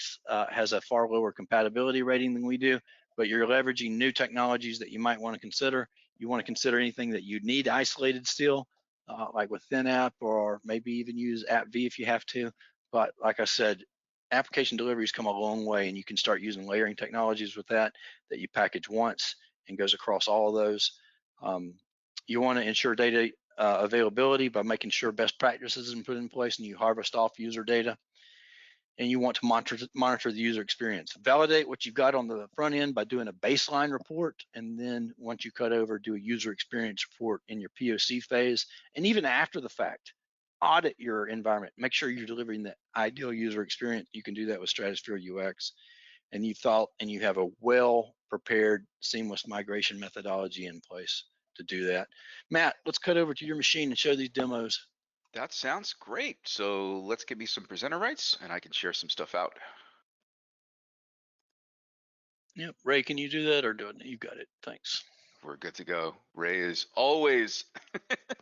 has a far lower compatibility rating than we do, but you're leveraging new technologies that you might want to consider. You want to consider anything that you need isolated still, like with ThinApp, or maybe even use AppV if you have to. But like I said, application deliveries come a long way, and you can start using layering technologies with that you package once and goes across all of those. You want to ensure data availability by making sure best practices are put in place and you harvest off user data. and you want to monitor the user experience. Validate what you've got on the front end by doing a baseline report, and then once you cut over, do a user experience report in your POC phase, and even after the fact, audit your environment. Make sure you're delivering the ideal user experience. You can do that with Stratosphere UX, and you have a well-prepared seamless migration methodology in place to do that. Matt, let's cut over to your machine and show these demos. That sounds great. So let's give me some presenter rights and I can share some stuff out. Yep, Ray, can you do that or do it? You got it, thanks. We're good to go. Ray is always,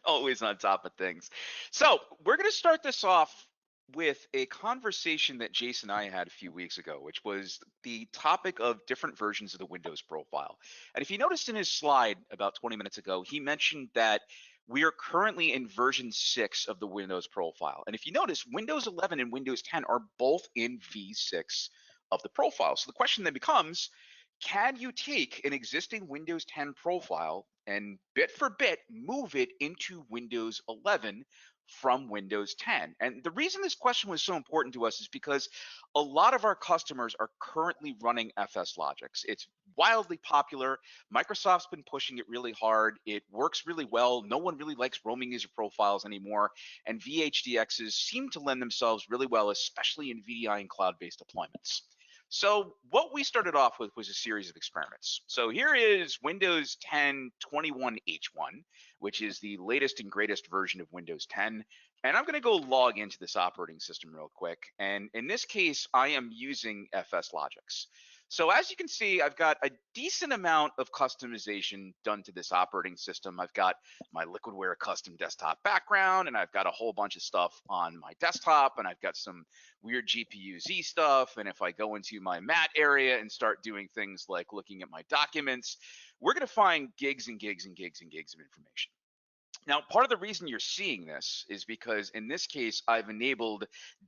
always on top of things. So we're gonna start this off with a conversation that Jason and I had a few weeks ago, which was the topic of different versions of the Windows profile. And if you noticed in his slide about 20 minutes ago, he mentioned that we are currently in version 6 of the Windows profile. And if you notice, Windows 11 and Windows 10 are both in V6 of the profile. So the question then becomes, can you take an existing Windows 10 profile and bit for bit move it into Windows 11 from Windows 10? And the reason this question was so important to us is because a lot of our customers are currently running FSLogix. It's wildly popular. Microsoft's been pushing it really hard. It works really well. No one really likes roaming user profiles anymore. And VHDXs seem to lend themselves really well, especially in VDI and cloud-based deployments. So what we started off with was a series of experiments. So here is Windows 10 21H1, which is the latest and greatest version of Windows 10. And I'm gonna go log into this operating system real quick. And in this case, I am using FSLogix. So as you can see, I've got a decent amount of customization done to this operating system. I've got my Liquidware custom desktop background, and I've got a whole bunch of stuff on my desktop, and I've got some weird GPU-Z stuff. And if I go into my mat area and start doing things like looking at my documents, we're gonna find gigs and gigs and gigs and gigs of information. Now, part of the reason you're seeing this is because in this case, I've enabled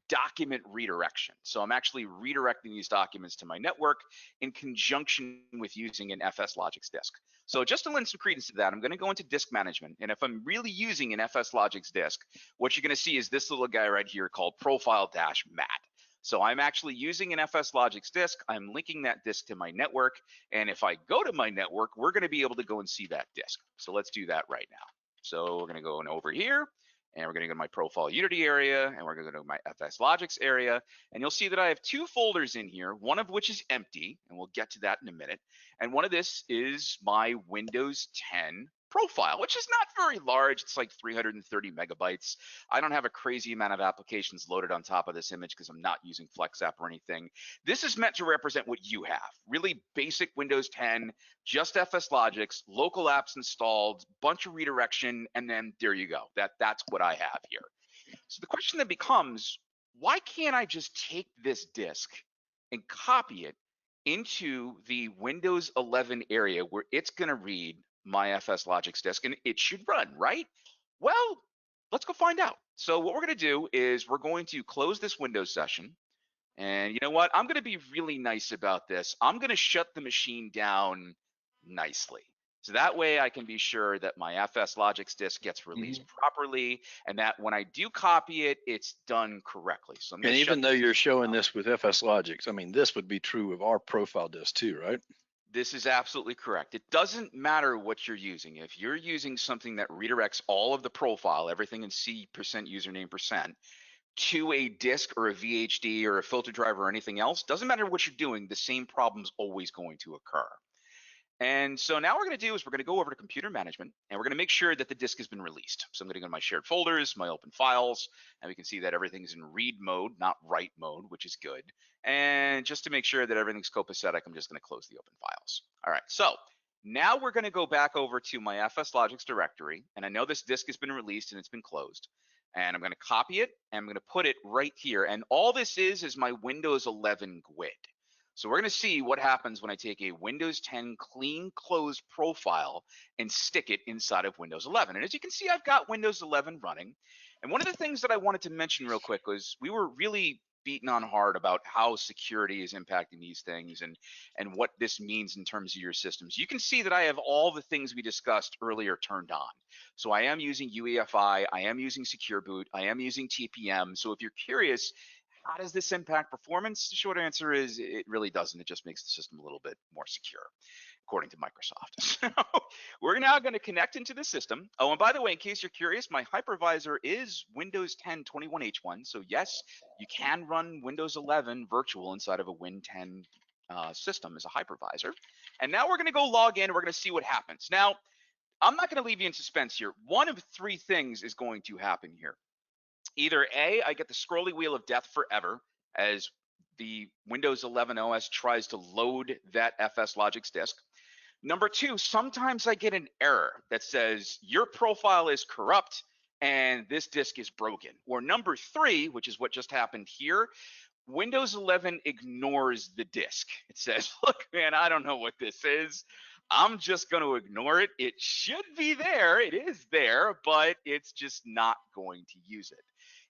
document redirection. So I'm actually redirecting these documents to my network in conjunction with using an FSLogix disk. So just to lend some credence to that, I'm going to go into disk management. And if I'm really using an FSLogix disk, what you're going to see is this little guy right here called profile-mat. So I'm actually using an FSLogix disk. I'm linking that disk to my network. And if I go to my network, we're going to be able to go and see that disk. So let's do that right now. So we're going to go in over here, and we're going to go to my profile Unity area, and we're going to go to my FSLogix area, and you'll see that I have 2 folders in here, one of which is empty, and we'll get to that in a minute, and one of this is my Windows 10 profile, which is not very large. It's like 330 megabytes. I don't have a crazy amount of applications loaded on top of this image because I'm not using FlexApp or anything. This is meant to represent what you have, really basic Windows 10, just FSLogix, local apps installed, bunch of redirection, and then there you go. That's what I have here. So the question then becomes, why can't I just take this disk and copy it into the Windows 11 area where it's going to read my FSLogix disk and it should run, right? Well, let's go find out. So what we're going to do is we're going to close this Windows session. And you know what? I'm going to be really nice about this. I'm going to shut the machine down nicely. So that way I can be sure that my FSLogix disk gets released properly, and that when I do copy it, it's done correctly. So I'm and even though you're showing this with FSLogix, I mean, this would be true of our profile disk too, right? This is absolutely correct. It doesn't matter what you're using. If you're using something that redirects all of the profile, everything in C% username %, to a disk or a VHD or a filter drive or anything else, doesn't matter what you're doing, the same problem's always going to occur. And so now what we're going to do is we're going to go over to computer management, and we're going to make sure that the disk has been released. So I'm going to go to my shared folders, my open files, and we can see that everything's in read mode, not write mode, which is good. And just to make sure that everything's copacetic, I'm just going to close the open files. All right, so now we're going to go back over to my FSLogix directory, and I know this disk has been released and it's been closed. And I'm going to copy it, and I'm going to put it right here. And all this is my Windows 11 GUID. So we're going to see what happens when I take a Windows 10 clean closed profile and stick it inside of Windows 11. And as you can see, I've got Windows 11 running. And one of the things that I wanted to mention real quick was we were really beaten on hard about how security is impacting these things and what this means in terms of your systems. You can see that I have all the things we discussed earlier turned on. So I am using UEFI, I am using Secure Boot, I am using TPM. So if you're curious how does this impact performance? The short answer is it really doesn't. It just makes the system a little bit more secure, according to Microsoft. So we're now going to connect into the system. Oh, and by the way, in case you're curious, my hypervisor is Windows 10 21H1. So yes, you can run Windows 11 virtual inside of a Win 10 system as a hypervisor. And now we're going to go log in. We're going to see what happens. Now, I'm not going to leave you in suspense here. One of three things is going to happen here. Either A, I get the scrolly wheel of death forever as the Windows 11 OS tries to load that FS Logics disk. Number two, sometimes I get an error that says your profile is corrupt and this disk is broken. Or number three, which is what just happened here, Windows 11 ignores the disk. It says, look, man, I don't know what this is. I'm just going to ignore it. It should be there. It is there, but it's just not going to use it.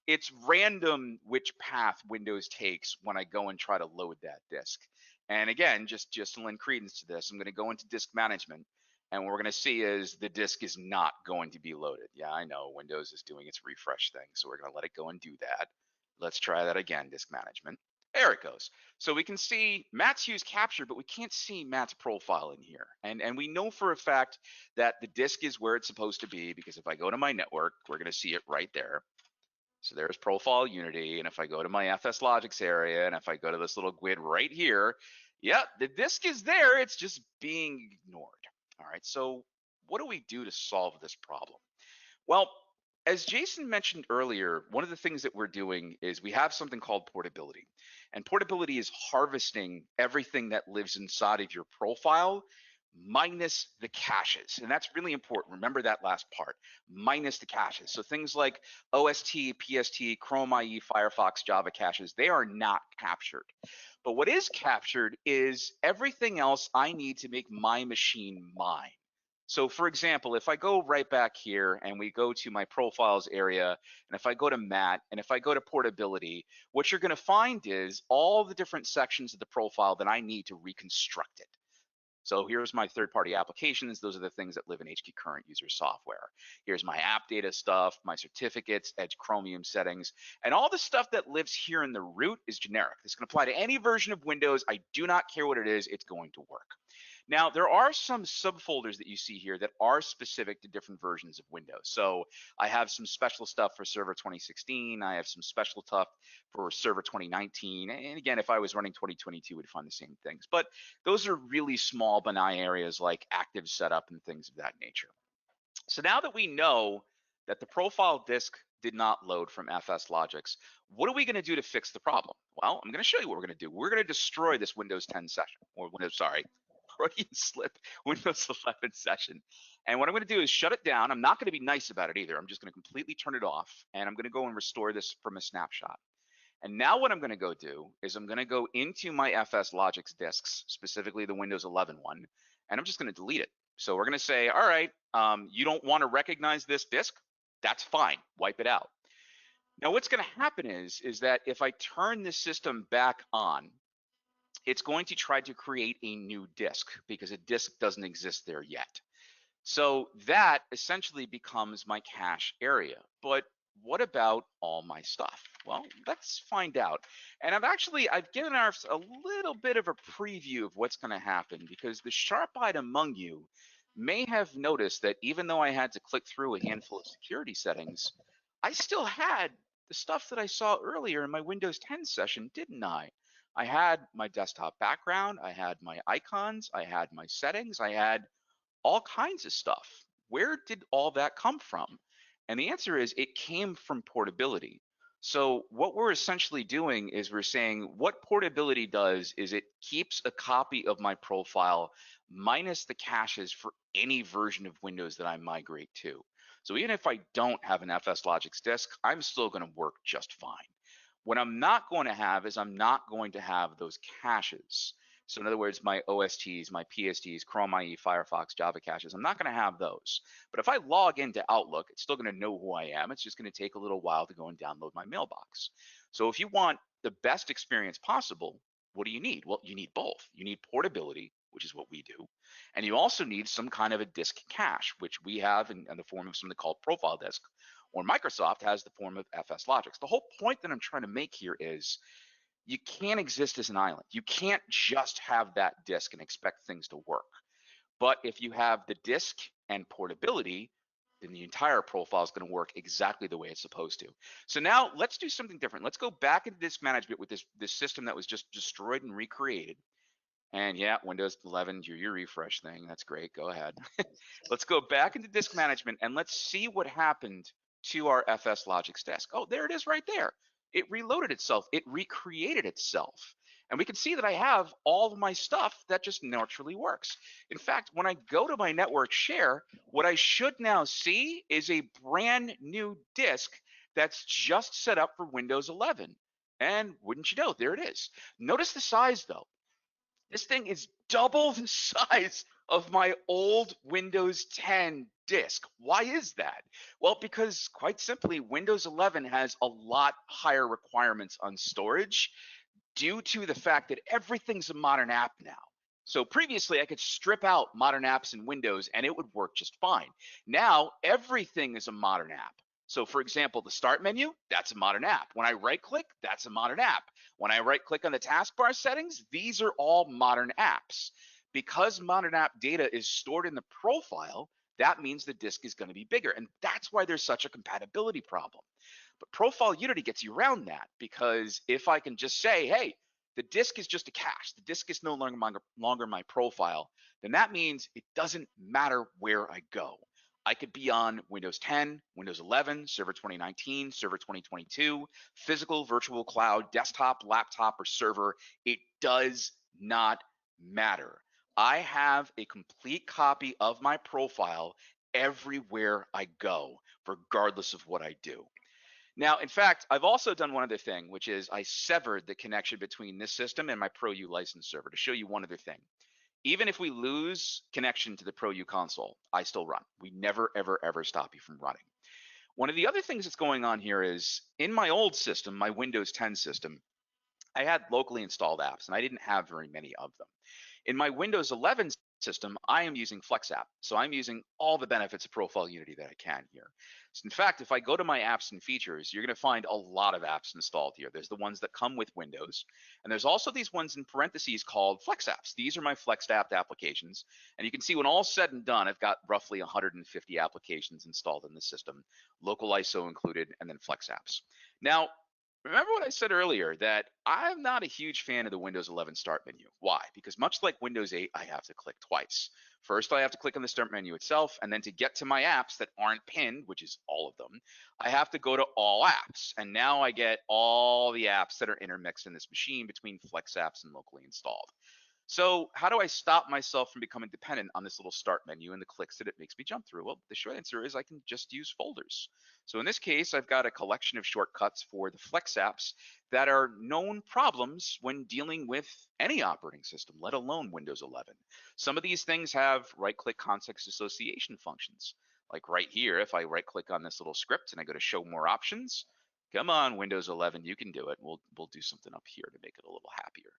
It's random which path Windows takes when I go and try to load that disk. And again, just to lend credence to this, I'm going to go into disk management. And what we're going to see is the disk is not going to be loaded. Yeah, I know Windows is doing its refresh thing. So we're going to let it go and do that. Let's try that again, disk management. There it goes. So we can see Matt's Hughes captured, but we can't see Matt's profile in here. And we know for a fact that the disk is where it's supposed to be, because if I go to my network, we're going to see it right there. So there's profile unity. And if I go to my FS Logics area, and if I go to this little GUID right here, yeah, the disk is there. It's just being ignored. All right. So what do we do to solve this problem? Well, as Jason mentioned earlier, one of the things that we're doing is we have something called portability. And portability is harvesting everything that lives inside of your profile minus the caches. And that's really important. Remember that last part, minus the caches. So things like OST, PST, Chrome IE, Firefox, Java caches, they are not captured. But what is captured is everything else I need to make my machine mine. So for example, if I go right back here and we go to my profiles area, and if I go to Matt, and if I go to portability, what you're going to find is all the different sections of the profile that I need to reconstruct it. So here's my third-party applications. Those are the things that live in HK Current user software. Here's my app data stuff, my certificates, Edge Chromium settings, and all the stuff that lives here in the root is generic. This can apply to any version of Windows. I do not care what it is, it's going to work. Now, there are some subfolders that you see here that are specific to different versions of Windows. So I have some special stuff for Server 2016. I have some special stuff for Server 2019. And again, if I was running 2022, we'd find the same things. But those are really small, benign areas like active setup and things of that nature. So now that we know that the profile disk did not load from FS Logics, what are we going to do to fix the problem? Well, I'm going to show you what we're going to do. We're going to destroy this Windows 10 session, or Windows, sorry, Freudian slip, Windows 11 session. And what I'm going to do is shut it down. I'm not going to be nice about it either. I'm just going to completely turn it off, and I'm going to go and restore this from a snapshot. And now what I'm going to go do is I'm going to go into my FS Logics disks, specifically the Windows 11 one, and I'm just going to delete it. So we're going to say, all right, you don't want to recognize this disk? That's fine, wipe it out. Now what's going to happen is that if I turn this system back on, it's going to try to create a new disk because a disk doesn't exist there yet. So that essentially becomes my cache area. But what about all my stuff? Well, let's find out. And I've given us a little bit of a preview of what's going to happen, because the sharp-eyed among you may have noticed that even though I had to click through a handful of security settings, I still had the stuff that I saw earlier in my Windows 10 session, didn't I? I had my desktop background, I had my icons, I had my settings, I had all kinds of stuff. Where did all that come from? And the answer is it came from portability. So what we're essentially doing is we're saying what portability does is it keeps a copy of my profile minus the caches for any version of Windows that I migrate to. So even if I don't have an FS Logics disk, I'm still going to work just fine. What I'm not going to have is I'm not going to have those caches. So in other words, my OSTs, my PSTs, Chrome IE, Firefox, Java caches, I'm not going to have those. But if I log into Outlook, it's still going to know who I am. It's just going to take a little while to go and download my mailbox. So if you want the best experience possible, what do you need? Well, you need both. You need portability, which is what we do. And you also need some kind of a disk cache, which we have in the form of something called profile disk, or Microsoft has the form of FS Logics. The whole point that I'm trying to make here is you can't exist as an island. You can't just have that disk and expect things to work. But if you have the disk and portability, then the entire profile is going to work exactly the way it's supposed to. So now let's do something different. Let's go back into disk management with this system that was just destroyed and recreated. And yeah, Windows 11, do your refresh thing. That's great. Go ahead. Let's go back into disk management and let's see what happened to our FS Logics disk. Oh, there it is right there. It reloaded itself. It recreated itself. And we can see that I have all of my stuff that just naturally works. In fact, when I go to my network share, what I should now see is a brand new disk that's just set up for Windows 11. And wouldn't you know, there it is. Notice the size though. This thing is double the size of my old Windows 10 disk. Why is that? Well, because quite simply, Windows 11 has a lot higher requirements on storage due to the fact that everything's a modern app now. So previously, I could strip out modern apps in Windows and it would work just fine. Now, everything is a modern app. So for example, the start menu, that's a modern app. When I right click, that's a modern app. When I right click on the taskbar settings, these are all modern apps. Because modern app data is stored in the profile, that means the disk is going to be bigger. And that's why there's such a compatibility problem. But Profile Unity gets you around that, because if I can just say, hey, the disk is just a cache, the disk is no longer my profile, then that means it doesn't matter where I go. I could be on Windows 10, Windows 11, Server 2019, Server 2022, physical, virtual cloud, desktop, laptop, or server. It does not matter. I have a complete copy of my profile everywhere I go, regardless of what I do. Now, in fact, I've also done one other thing, which is I severed the connection between this system and my ProU license server to show you one other thing. Even if we lose connection to the ProU console, I still run. We never, ever, ever stop you from running. One of the other things that's going on here is in my old system, my Windows 10 system, I had locally installed apps and I didn't have very many of them. In my Windows 11 system, I am using FlexApp. So I'm using all the benefits of Profile Unity that I can here. So in fact, if I go to my apps and features, you're going to find a lot of apps installed here. There's the ones that come with Windows. And there's also these ones in parentheses called Flex Apps. These are my FlexApp applications. And you can see when all's said and done, I've got roughly 150 applications installed in the system, local ISO included, and then Flex Apps. Now, remember what I said earlier, that I'm not a huge fan of the Windows 11 start menu. Why? Because much like Windows 8, I have to click twice. First, I have to click on the start menu itself, and then to get to my apps that aren't pinned, which is all of them, I have to go to all apps. And now I get all the apps that are intermixed in this machine between Flex Apps and locally installed. So how do I stop myself from becoming dependent on this little start menu and the clicks that it makes me jump through? Well, the short answer is I can just use folders. So in this case, I've got a collection of shortcuts for the Flex apps that are known problems when dealing with any operating system, let alone Windows 11. Some of these things have right-click context association functions. Like right here, if I right-click on this little script and I go to show more options, come on, Windows 11, you can do it. We'll do something up here to make it a little happier.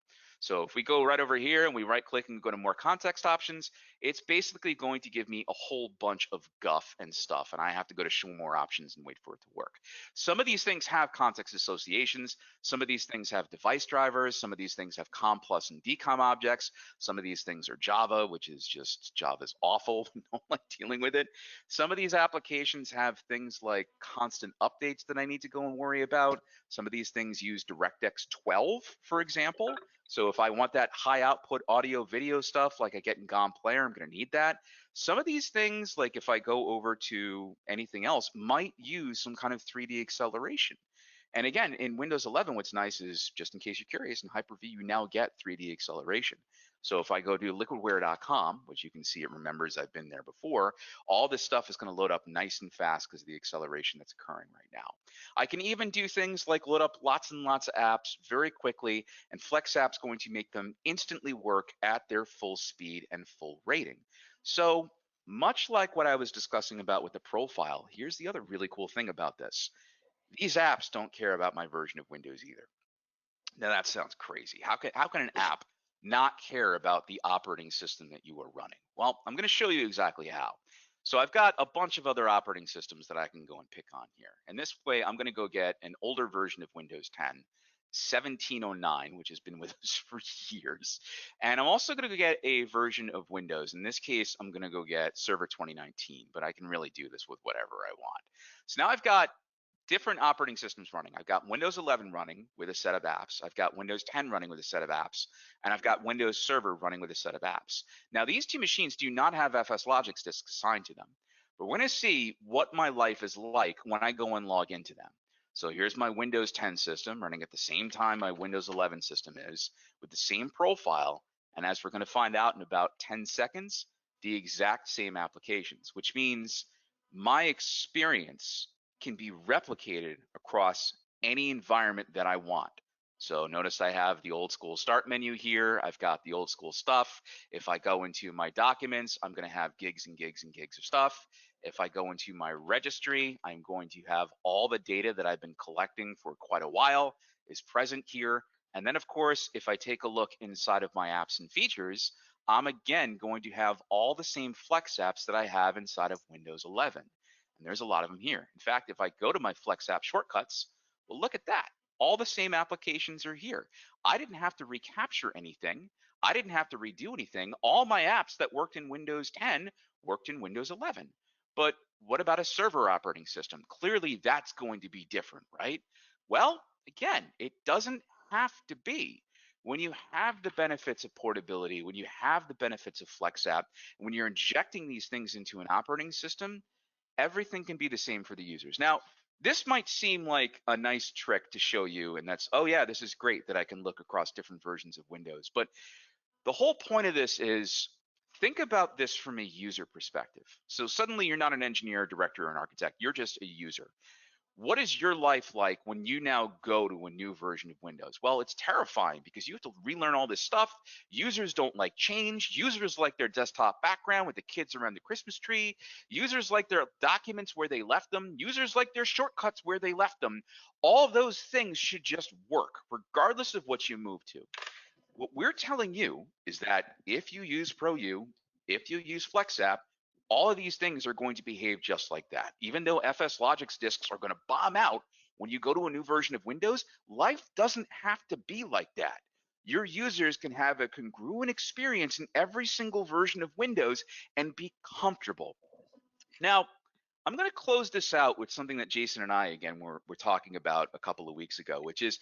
So if we go right over here and we right click and go to more context options, it's basically going to give me a whole bunch of guff and stuff, and I have to go to show more options and wait for it to work. Some of these things have context associations. Some of these things have device drivers. Some of these things have COM plus and DCOM objects. Some of these things are Java, which is just Java's awful. I don't like dealing with it. Some of these applications have things like constant updates that I need to go and worry about. Some of these things use DirectX 12, for example. So if I want that high output audio video stuff like I get in GOM Player, I'm going to need that. Some of these things, like if I go over to anything else, might use some kind of 3D acceleration. And again, in Windows 11, what's nice is, just in case you're curious, in Hyper-V, you now get 3D acceleration. So if I go to liquidware.com, which you can see it remembers I've been there before, all this stuff is going to load up nice and fast because of the acceleration that's occurring right now. I can even do things like load up lots and lots of apps very quickly, and Flex App's going to make them instantly work at their full speed and full rating. So much like what I was discussing about with the profile, here's the other really cool thing about this. These apps don't care about my version of Windows either. Now that sounds crazy. How can an app not care about the operating system that you are running? Well, I'm going to show you exactly how. So I've got a bunch of other operating systems that I can go and pick on here. And this way, I'm going to go get an older version of Windows 10, 1709, which has been with us for years. And I'm also going to get a version of Windows. In this case, I'm going to go get Server 2019, but I can really do this with whatever I want. So now I've got different operating systems running. I've got Windows 11 running with a set of apps. I've got Windows 10 running with a set of apps, and I've got Windows Server running with a set of apps. Now, these two machines do not have FSLogix disks assigned to them, but we're going to see what my life is like when I go and log into them. So here's my Windows 10 system running at the same time my Windows 11 system is, with the same profile, and as we're going to find out in about 10 seconds, the exact same applications, which means my experience can be replicated across any environment that I want. So notice I have the old school start menu here. I've got the old school stuff. If I go into my documents, I'm going to have gigs and gigs and gigs of stuff. If I go into my registry, I'm going to have all the data that I've been collecting for quite a while is present here. And then, of course, if I take a look inside of my apps and features, I'm again going to have all the same Flex apps that I have inside of Windows 11. And there's a lot of them here. In fact, if I go to my Flex app shortcuts, well, look at that. All the same applications are here. I didn't have to recapture anything. I didn't have to redo anything. All my apps that worked in Windows 10 worked in Windows 11. But what about a server operating system? Clearly, that's going to be different, right? Well, again, it doesn't have to be. When you have the benefits of portability, when you have the benefits of Flex app, when you're injecting these things into an operating system, everything can be the same for the users. Now, this might seem like a nice trick to show you, and that's, oh yeah, this is great that I can look across different versions of Windows. But the whole point of this is, think about this from a user perspective. So suddenly you're not an engineer, director, or an architect, you're just a user. What is your life like when you now go to a new version of Windows? Well, it's terrifying because you have to relearn all this stuff. Users don't like change. Users like their desktop background with the kids around the Christmas tree. Users like their documents where they left them. Users like their shortcuts where they left them. All of those things should just work regardless of what you move to. What we're telling you is that if you use ProU, if you use FlexApp, all of these things are going to behave just like that. Even though FSLogix disks are going to bomb out when you go to a new version of Windows, life doesn't have to be like that. Your users can have a congruent experience in every single version of Windows and be comfortable. Now, I'm going to close this out with something that Jason and I, again, were talking about a couple of weeks ago, which is,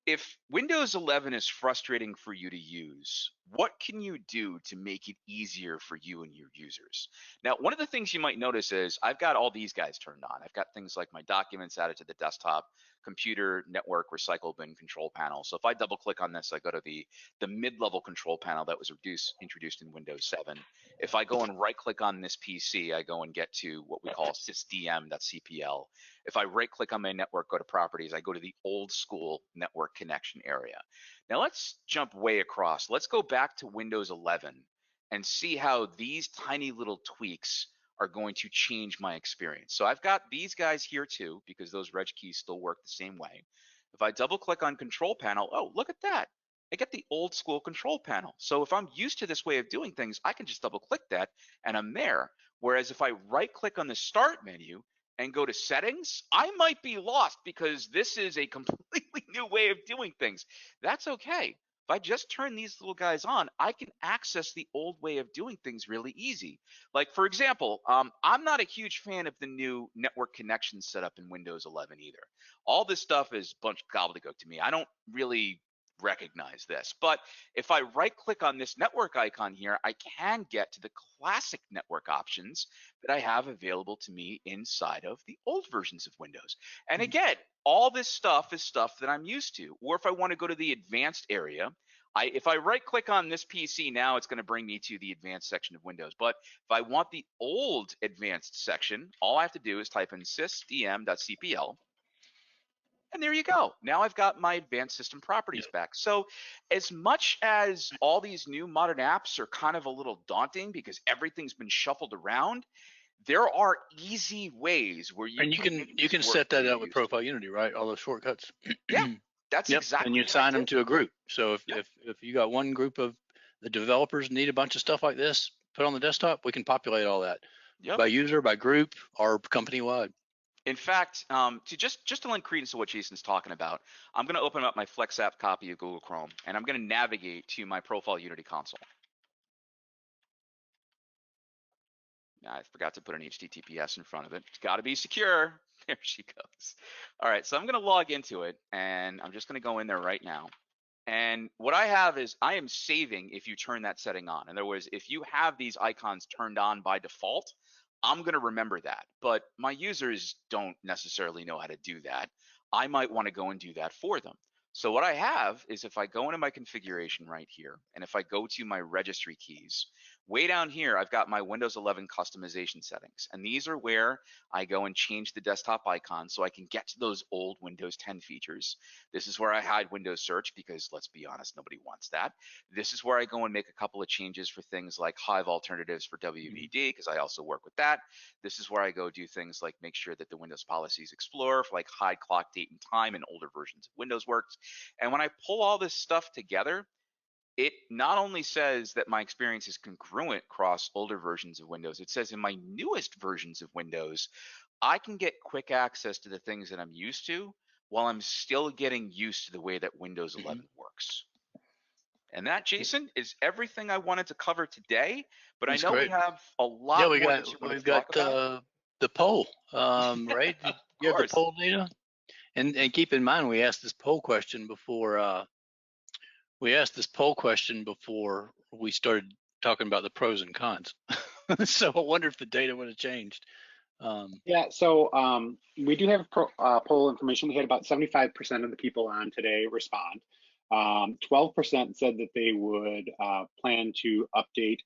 if Windows 11 is frustrating for you to use, what can you do to make it easier for you and your users? Now, one of the things you might notice is I've got all these guys turned on. I've got things like my documents added to the desktop, computer, network, recycle bin, control panel. So if I double click on this, I go to the mid-level control panel that was introduced in Windows 7. If I go and right click on this PC, I go and get to what we call sysdm.cpl. If I right click on my network, go to properties, I go to the old school network connection area. Now let's jump way across. Let's go back to Windows 11 and see how these tiny little tweaks are going to change my experience. So I've got these guys here too, because those reg keys still work the same way. If I double click on control panel, oh, look at that. I get the old school control panel. So if I'm used to this way of doing things, I can just double click that and I'm there. Whereas if I right click on the start menu and go to settings, I might be lost because this is a completely new way of doing things. That's okay. If I just turn these little guys on, I can access the old way of doing things really easy. Like, for example, I'm not a huge fan of the new network connection setup in Windows 11 either. All this stuff is a bunch of gobbledygook to me. I don't really recognize this. But if I right click on this network icon here, I can get to the classic network options that I have available to me inside of the old versions of Windows. And again, all this stuff is stuff that I'm used to. Or if I want to go to the advanced area, if I right click on this PC now, it's going to bring me to the advanced section of Windows. But if I want the old advanced section, all I have to do is type in sysdm.cpl. And there you go. Now I've got my advanced system properties back. So as much as all these new modern apps are kind of a little daunting because everything's been shuffled around, there are easy ways where you can set that up with Profile Unity, right? All those shortcuts. Yeah, that's exactly. And you assign them to a group. So if you got one group of the developers need a bunch of stuff like this put on the desktop, we can populate all that. Yep. by user, by group, or company-wide? In fact, to lend credence to what Jason's talking about, I'm going to open up my Flex app copy of Google Chrome, and I'm going to navigate to my Profile Unity console. Now, I forgot to put an HTTPS in front of it. It's got to be secure. There she goes. All right, so I'm going to log into it, and I'm just going to go in there right now. And what I have is I am saving if you turn that setting on. In other words, if you have these icons turned on by default, I'm going to remember that. But my users don't necessarily know how to do that. I might want to go and do that for them. So what I have is if I go into my configuration right here, and if I go to my registry keys, way down here, I've got my Windows 11 customization settings. And these are where I go and change the desktop icon so I can get to those old Windows 10 features. This is where I hide Windows Search because, let's be honest, nobody wants that. This is where I go and make a couple of changes for things like Hive alternatives for WVD because I also work with that. This is where I go do things like make sure that the Windows Policies Explorer for like hide clock, date, and time in older versions of Windows works. And when I pull all this stuff together, it not only says that my experience is congruent across older versions of Windows, it says in my newest versions of Windows, I can get quick access to the things that I'm used to while I'm still getting used to the way that Windows 11 works. And that, Jason, is everything I wanted to cover today. But That's I know great. we have a lot Yeah, more that you want we've to talk got about. the poll, right? Of You have the course. poll data, and keep in mind we asked this poll question before we started talking about the pros and cons. So I wonder if the data would have changed. Yeah, so we do have poll information. We had about 75% of the people on today respond. 12% said that they would plan to update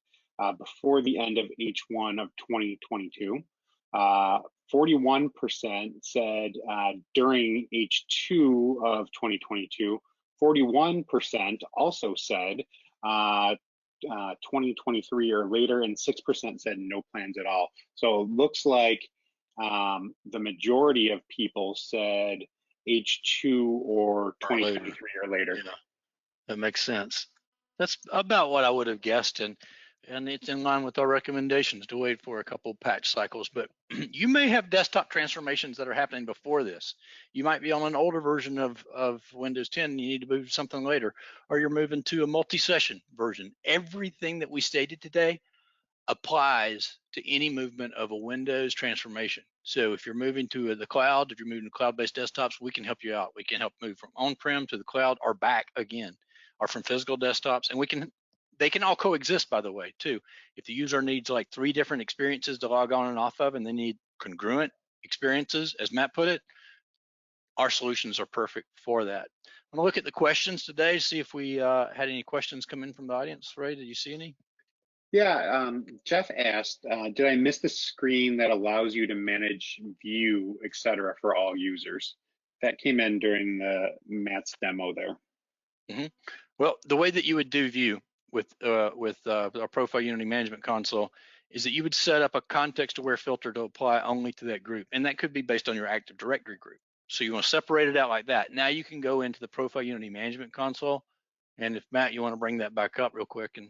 before the end of H1 of 2022. 41% said during H2 of 2022. 41% also said 2023 or later, and 6% said no plans at all. So it looks like the majority of people said H2 or 2023 or later. Yeah, that makes sense. That's about what I would have guessed, and it's in line with our recommendations to wait for a couple patch cycles. But you may have desktop transformations that are happening before this. You might be on an older version of Windows 10 and you need to move to something later, or you're moving to a multi-session version. Everything that we stated today applies to any movement of a Windows transformation. So if you're moving to the cloud, if you're moving to cloud-based desktops, we can help you out. We can help move from on-prem to the cloud or back again, or from physical desktops. And they can all coexist, by the way, too. If the user needs like 3 different experiences to log on and off of, and they need congruent experiences, as Matt put it, our solutions are perfect for that. I'm gonna look at the questions today, see if we had any questions come in from the audience. Ray, did you see any? Yeah, Jeff asked, did I miss the screen that allows you to manage view, etc. for all users? That came in during Matt's demo there. Well, the way that you would do view with our Profile Unity Management Console is that you would set up a context-aware filter to apply only to that group, and that could be based on your Active Directory group. So you want to separate it out like that. Now you can go into the Profile Unity Management Console, and if Matt, you want to bring that back up real quick and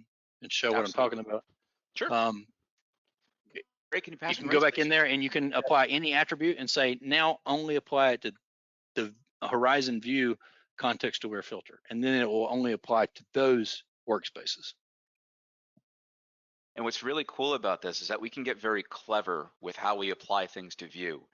show what I'm talking about. Sure. Ray, can you pass You can me go Ray's, back please? in there and you can apply any attribute and say, now only apply it to the Horizon View context-aware filter, and then it will only apply to those workspaces. And what's really cool about this is that we can get very clever with how we apply things to View,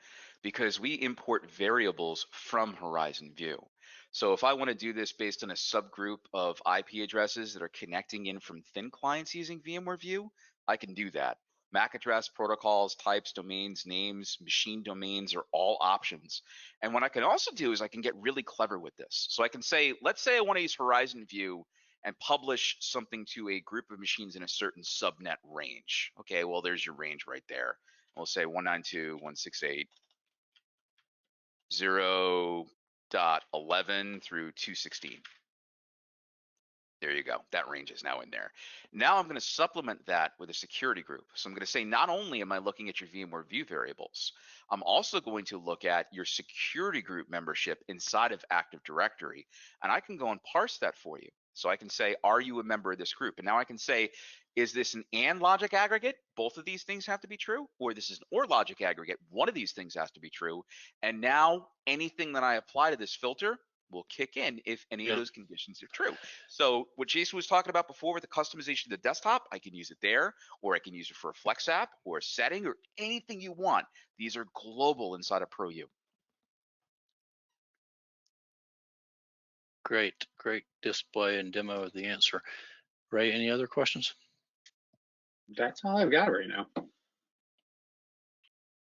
because we import variables from Horizon View. So if I want to do this based on a subgroup of IP addresses that are connecting in from thin clients using VMware View, I can do that. MAC address, protocols, types, domains, names, machine domains are all options. And what I can also do is I can get really clever with this. So I can say, let's say I want to use Horizon View and publish something to a group of machines in a certain subnet range. Okay, well, there's your range right there. We'll say 192.168.0.11 through 216. There you go. That range is now in there. Now I'm going to supplement that with a security group. So I'm going to say, not only am I looking at your VMware View variables, I'm also going to look at your security group membership inside of Active Directory. And I can go and parse that for you. So I can say, are you a member of this group? And now I can say, is this an and logic aggregate? Both of these things have to be true. Or this is an or logic aggregate. One of these things has to be true. And now anything that I apply to this filter will kick in if any of those conditions are true. So what Jason was talking about before with the customization of the desktop, I can use it there, or I can use it for a Flex app or a setting or anything you want. These are global inside of ProU. Great display and demo of the answer. Ray, any other questions? That's all I've got right now.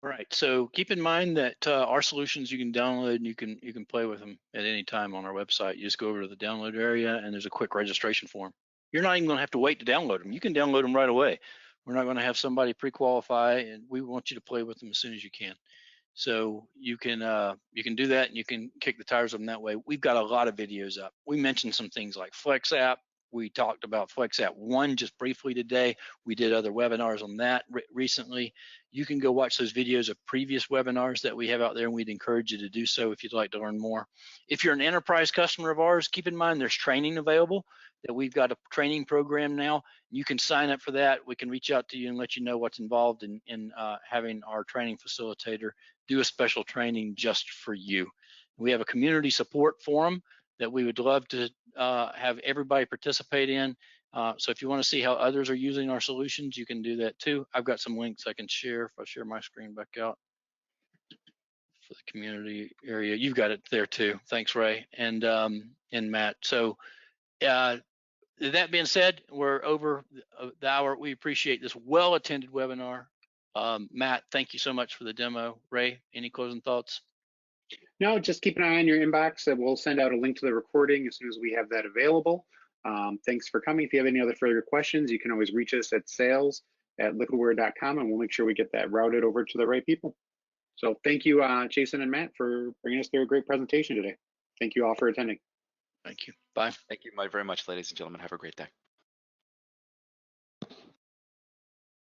All right, so keep in mind that our solutions you can download and you can play with them at any time on our website. You just go over to the download area and there's a quick registration form. You're not even going to have to wait to download them. You can download them right away. We're not going to have somebody pre-qualify, and we want you to play with them as soon as you can. So you can do that, and you can kick the tires of them that way. We've got a lot of videos up. We mentioned some things like Flex app. We talked about Flex app 1 just briefly today. We did other webinars on that recently. You can go watch those videos of previous webinars that we have out there, and we'd encourage you to do so if you'd like to learn more. If you're an enterprise customer of ours, keep in mind there's training available, that we've got a training program now. You can sign up for that. We can reach out to you and let you know what's involved in having our training facilitator do a special training just for you. We have a community support forum that we would love to have everybody participate in. So if you want to see how others are using our solutions, you can do that too. I've got some links I can share if I share my screen back out for the community area. You've got it there too. Thanks, Ray and Matt. So that being said, we're over the hour. We appreciate this well-attended webinar. Matt, thank you so much for the demo. Ray, any closing thoughts? No, just keep an eye on your inbox, and we'll send out a link to the recording as soon as we have that available. Thanks for coming. If you have any other further questions, you can always reach us at sales@liquidware.com, and we'll make sure we get that routed over to the right people. So thank you, Jason and Matt, for bringing us through a great presentation today. Thank you all for attending. Thank you. Bye. Thank you very much, ladies and gentlemen. Have a great day.